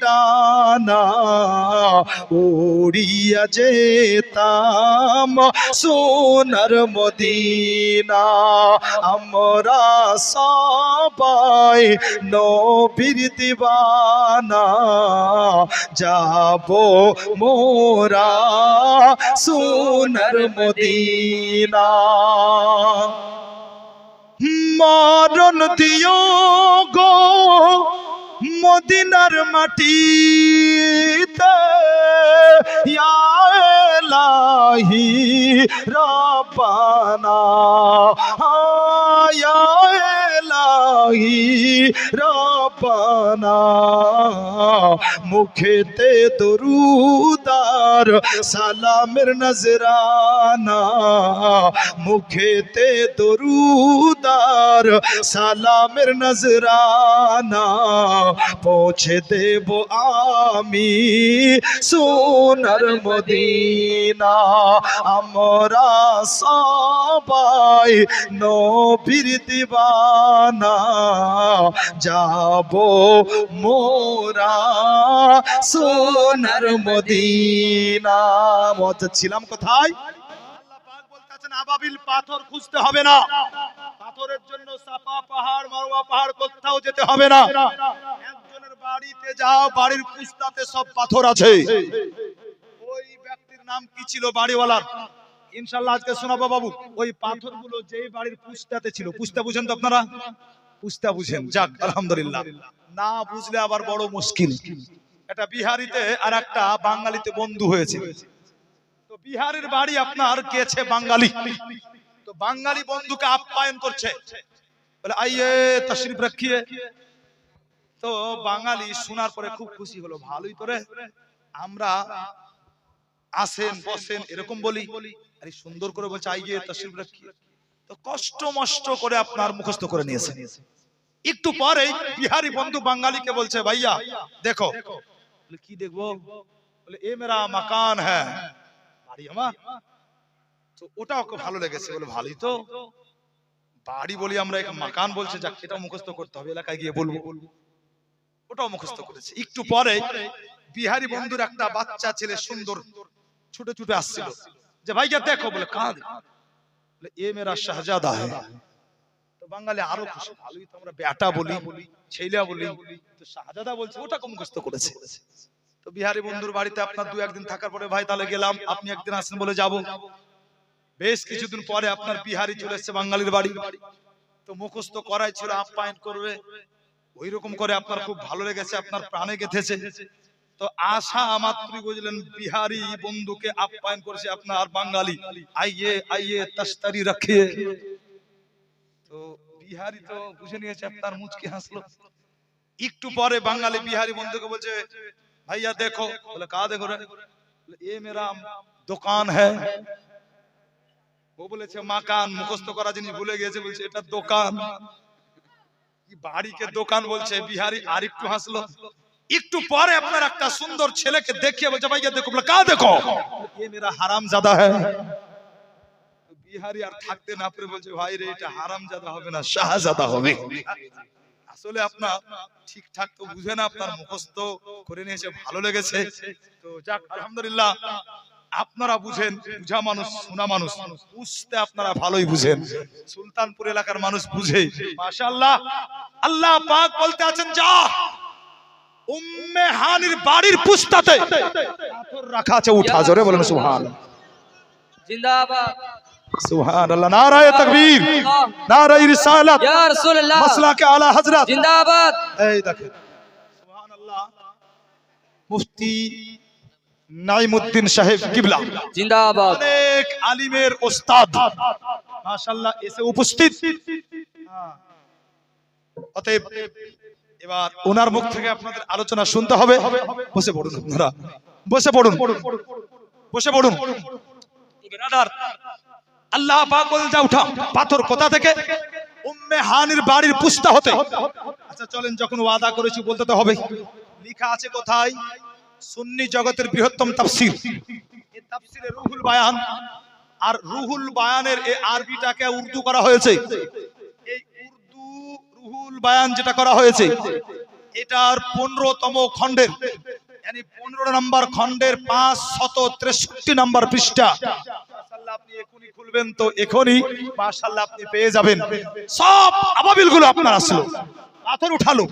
ডানা উড়িয়া যেতাম সোনার মদিনা আমরা সবাই নবীর দিওয়ানা যাব মোরা সোনার মদিনা মরণ দিও গো মদিনার মাটিতে ইয়া ইলাহি রব্বানা ইয়া ইলাহি রব্বানা মুখেতে দরুদার সালামের নজরানা মুখেতে দরুদার সালামের নজরানা পৌঁছে দেব আমি সোনার মদিনা আমরা সবাই নবীর দিওয়ানা যাব মোরা সোনার মদিনা ছিলাম কোথায় আল্লাহ পাক বলতেছেন আবাবিল পাথর খুঁজতে হবে না পাথরের জন্য সাফা পাহাড় মারওয়া পাহাড় কোথাও যেতে হবে না একজনের বাড়িতে যাও বাড়ির পুস্তাতে সব পাথর আছে ওই ব্যক্তির নাম কি ছিল বাড়িওয়ালার ইনশাআল্লাহ আজকে শোনাবো বাবু ওই পাথরগুলো যেই বাড়ির পুস্তাতে ছিল পুস্তা বুঝেন তো আপনারা পুস্তা বুঝেন যাক আলহামদুলিল্লাহ না বুঝলে আবার বড় মুশকিল এটা বিহারিতে আর একটা বাঙালিতে বন্ধু হয়েছে তো বিহারের বাড়ি আপনার গেছে বাঙালি তো বাঙালি বন্ধুকে আপ্যায়ন করছে বলে আইয়ে তশরিফ রাখিয়ে তো বাঙালি শোনার পরে খুব খুশি হলো ভালোই করে আমরা আসেন বসেন এরকম বলি আরে সুন্দর করে বলছে আইয়ে তশরিফ রাখিয়ে তো কষ্ট মষ্ট করে আপনার মুখস্থ করে নিয়েছে একটু পরে বিহারি বন্ধু বাঙালিকে বলছে ভাইয়া দেখো বলে কি দেখবো বলে এ মেরা মাকান হ্যাঁ বাড়ি আমার তো ওটাও খুব ভালো লেগেছে বলে ভালোই তো বাড়ি বলি আমরা মাকান বলছে যাক এটা মুখস্থ করতে হবে এলাকায় গিয়ে বলবো ওটাও মুখস্থ করেছে একটু পরে বিহারি বন্ধুর একটা বাচ্চা ছেলে সুন্দর ছুটে ছুটে আসছিল যে ভাইয়া দেখো বলে কাঁদ বলে এ মেরা শাহজাদা হ্যাঁ তো বাঙালি আরো খুশি ভালোই তো আমরা বেটা বলি ছেলে বলি তো শাহজাদা বলছে ওটাকে মুখস্থ করেছে তো বিহারি বন্ধুর বাড়িতে আপনার 2-1 দিন থাকার পরে ভাই তাহলে গেলাম আপনি একদিন আসেন বলে যাব বেশ কিছুদিন পরে আপনার বিহারি চলে এসেছে বাঙালির বাড়ি তো মুখস্থ করাই ছিল আপ্যায়ন করবে ওই রকম করে আপনার খুব ভালো লেগেছে আপনার প্রাণে গেঁথেছে তো আশা মাত্রই বুঝলেন বিহারি বন্ধুকে আপ্যায়ন করেছে আপনার বাঙালি আইয়ে আইয়ে তশতরি রাখিয়ে তো বিহারি তো বুঝে নিয়েছে আপনার মুচকি হাসলো একটু পরে বাঙালি বিহারি বন্ধুকে বলছে ভাইয়া দেখো বলে কা দেখো রে বলে এ মেরা দোকান হ্যাঁ ও বলেছে মাকান মুখস্থ করা জিনিস ভুলে গেছে বলছে এটা দোকান কি বাড়িকে দোকান বলছে বিহারি আরেকটু হাসলো একটু পরে আপনার একটা সুন্দর ছেলেকে দেখিয়ে বলছে ভাইয়া দেখো বলে কা দেখো এ মেরা হারামজাদা হ্যাঁ বিহারি আর থাকতে না পেরে বলছে ভাই রে এটা হারামজাদা হবে না শাহজাদা হবে আসলে আপনার ঠিকঠাক তো বুঝে না আপনার মুখস্থ করে নিয়েছে ভালো লেগেছে তো যাক আলহামদুলিল্লাহ আপনারা বুঝেন, বুঝা মানুষ, শোনা মানুষ, বুঝতে আপনারা ভালোই বুঝেন। সুলতানপুর এলাকার মানুষ বুঝে। মাশাআল্লাহ, আল্লাহ পাক বলতে আছেন, যা উম্মে হানির বাড়ির পুস্তাতে পাথর রাখা আছে, উঠা। জোরে বলেন সুবহানাল্লাহ। জিন্দাবাদ। সুবহানাল্লাহ, নারায়ে তাকবীর, নারায়ে রিসালাত, ইয়া রাসূলুল্লাহ, মাসলাকে আলা হযরত। জিন্দাবাদ। এই দেখেন, সুবহানাল্লাহ, মুফতি নাইমুদ্দিন সাহেব কিবলা, জিন্দাবাদ। অনেক আলিমের ওস্তাদ, মাশাআল্লাহ এসে উপস্থিত। অতএব এবার ওনার মুখ থেকে আপনাদের আলোচনা শুনতে হবে। বসে পড়ুন আপনারা, বসে পড়ুন, বসে পড়ুন। ব্রাদার, আল্লাহ পাক বলেন, যা উঠা পাথর। কোথা থেকে? উম্মে হানির বাড়ির পুস্তা হতে। আচ্ছা চলেন, যখন ওয়াদা করেছি বলতে তো হবে। লেখা আছে কোথায়? সুন্নি জগতের বৃহত্তম তাফসীর, এই তাফসীরে রুহুল বায়ান। আর রুহুল বায়ানের এই আরবিটাকে উর্দু করা হয়েছে। এই উর্দু রুহুল বায়ান যেটা করা হয়েছে, এটার 15তম খণ্ডের, মানে 15 নম্বর খণ্ডের 563 নম্বর পৃষ্ঠা। মাশাআল্লাহ, আপনি এখনই খুলবেন তো এখনই মাশাআল্লাহ আপনি পেয়ে যাবেন। সব আবাবিল গুলো আপনার আসলো, পাথর উঠালো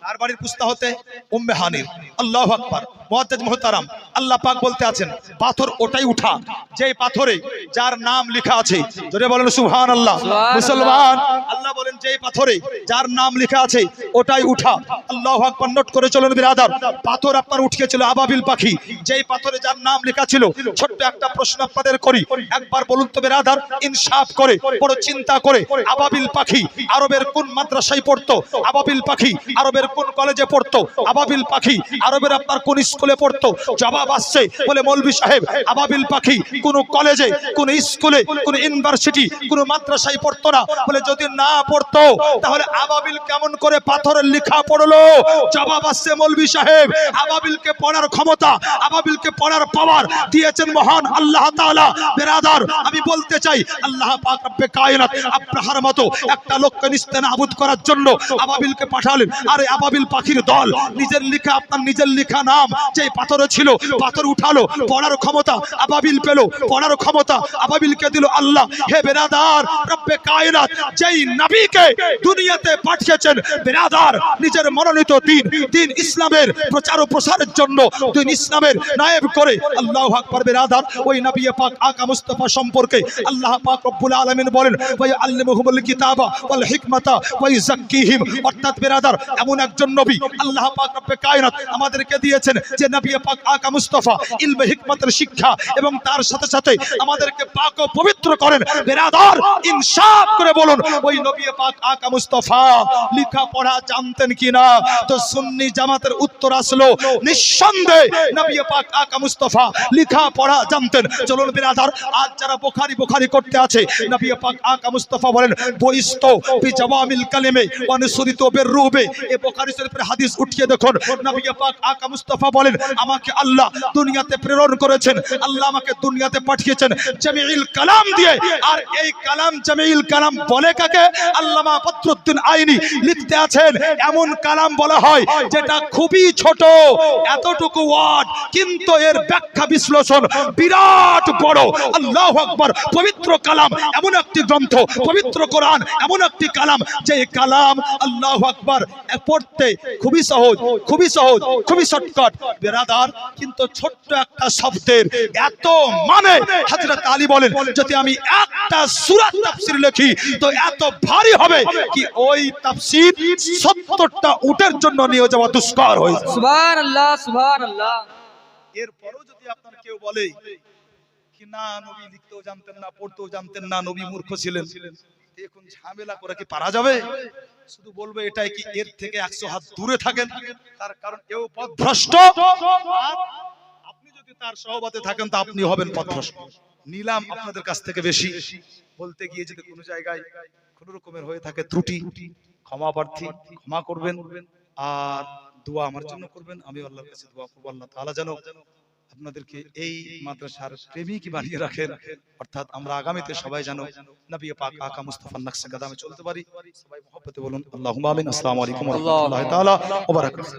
তার বাড়ির পুস্তা হতে উম্মে হানির। আল্লাহু আকবার। মুআজ্জাজ মুহতারাম, আল্লাহ পাক বলতে আছেন, পাথর ওটাই উঠা যেই পাথরে যার নাম লেখা আছে। জোরে বলেন সুবহানাল্লাহ। মুসলমান, আল্লাহ বলেন যেই পাথরে যার নাম লেখা আছে ওটাই উঠা। আল্লাহু আকবার। নোট করে চলুন বিরাদার, পাথর আপনার উঠিয়েছিল আবাবিল পাখি, যেই পাথরে যার নাম লেখা ছিল। ছোট্ট একটা প্রশ্ন আপনাদের করি, একবার বলুন তো বিরাদার, ইনসাফ করে, বড় চিন্তা করে, আবাবিল পাখি আরবের কোন মাদ্রাসায় পড়তো? আবাবিল পাখি আরবের কোন কলেজে পড়তো? আবাবিল পাখি আরবের আপনার কোন স্কুলে পড়তো? জবাব আসছে, বলে মৌলভী সাহেব, আবাবিল পাখি কোন কলেজে, কোন স্কুলে, কোন ইউনিভার্সিটি, কোন মাদ্রাসায় পড়তো না। বলে যদি না পড়তো তাহলে আবাবিল কেমন করে পাথরের লেখা পড়লো? জবাব আসছে মৌলভী সাহেব, আবাবিলকে পড়ার ক্ষমতা, আবাবিলকে পড়ার পাওয়ার দিয়েছেন মহান আল্লাহ তাআলা। বিরাদার, আমি বলতে চাই, আল্লাহ পাক রব্বে কায়নাত আব্রাহার মতো একটা লোককে নিস্তেনাবুদ করার জন্য আবাবিলকে পাঠালেন। আরে আবাবিল পাখির দল নিজের লেখা, আপনার নিজের লেখা নাম যে পাথরে ছিল, পাথর উঠালো, পড়ার ক্ষমতা আবাবিল পেল, পড়ার ক্ষমতা আবাবিলকে দিল আল্লাহ। হে বিরাদার, রব্বে কায়নাত যেই নবীকে দুনিয়াতে পাঠিয়েছেন বিরাদার, নিজের মনোনীত দিন ইসলামের প্রচার ও প্রসারের জন্য, দিন ইসলামের নায়েব করে। আল্লাহু আকবার। বিরাদার, ওই নবী পাক আকা মুস্তাফা সম্পর্কে আল্লাহ পাক রব্বুল আলামিন বলেন, ওয়া আল্লামুহুমুল কিতাবা ওয়াল হিকমাতা ওয়া ইউযাক্কিহিম। অর্থাৎ বিরাদার, এমন একজন নবী আল্লাহ পাক রব্বে কায়নাত আমাদেরকে দিয়েছেন, যে নবী পাক আকা মুস্তাফা ইলমে হিকমতের শিক্ষা এবং তার সাথে সাথে আমাদেরকে পাক ও পবিত্র করেন। বিরাদার, ইনসাফ করে বলুন, ওই নবী পাক আকা মুস্তাফা লেখা পড়া জানতেন কিনা? তো সুন্নি জামাতের উত্তর আসলো, নিঃসন্দেহে নবী পাক আকা মুস্তাফা লেখা পড়া জানতেন। চলুন বিরাদার, আজ যারা বুখারী করতে আছে, নবী পাক আকা মুস্তাফা বলেন, বইস্তো বি জাওয়ামিল কালিমে ওয়া নুসরিতু বিররুবে। এই বুখারী শরীফের হাদিস উঠিয়ে দেখুন, নবী পাক আকা মুস্তাফা বলেন, আমাকে আল্লাহ দুনিয়াতে প্রেরণ করেছেন, আল্লাহ আমাকে দুনিয়াতে পাঠিয়েছেন জামিউল কালাম দিয়ে। আর এই কালাম জামিউল কালাম বলে কাকে? আল্লামা বদরুদ্দীন আইনি লিখতে আছেন, এমন কালাম বলা হয় যেটা খুবই ছোট, এতটুকু ওয়ার্ড, কিন্তু এর ব্যাখ্যা বিশ্লেষণ বিরাট বড়। আল্লাহু আকবার। পবিত্র কালাম এমন একটি গ্রন্থ, পবিত্র কোরআন এমন একটি কালাম, যে কালাম আল্লাহু আকবার পড়তে খুবই সহজ, খুবই সহজ, খুবই শর্টকাট বিরাদার, কিন্তু ছোট্ট একটা শব্দের এত মানে। হযরত আলী বলেন, যদি আমি একটা সূরা তাফসীর লিখি তো এত ভারী হবে কি ওই তাফসীর 70টা উটের জন্য নিয়ে যাওয়া দুষ্কর হয়ে যাবে। সুবহানাল্লাহ, সুবহানাল্লাহ। এরপরও যদি আপনার কেউ বলে কি না, নবী লিখতেও জানতেন না, পড়তেও জানতেন না, নবী মূর্খ ছিলেন, এখন ঝামেলা করে কি পারা যাবে? শুধু বলবো এটাই কি, এর থেকে 100 হাত দূরে থাকেন, তার কারণ এও পথভ্রষ্ট। আর আপনি যদি তার সহবতে থাকেন তো আপনি হবেন পথভ্রষ্ট। নিলাম আপনাদের কাছ থেকে বেশি, বলতে গিয়ে যদি কোনো জায়গায় কোন রকমের হয়ে থাকে ত্রুটি, ক্ষমা প্রার্থী, ক্ষমা করবেন। আর দোয়া আমার জন্য করবেন, আমি আল্লাহর কাছে দোয়া করব আল্লাহ তাআলা যেন আপনাদেরকে এই মাদ্রাসার প্রেমিক বানিয়ে রাখেন। অর্থাৎ আমরা আগামীতে সবাই যেন নবী পাক আকা মুস্তাফার নকশে কদমে চলতে পারি। সবাই মহব্বতে বলুন আল্লাহুম্মা আমিন। আসসালামু আলাইকুম ওয়া রাহমাতুল্লাহি তাআলা ওয়া বারাকাতুহু।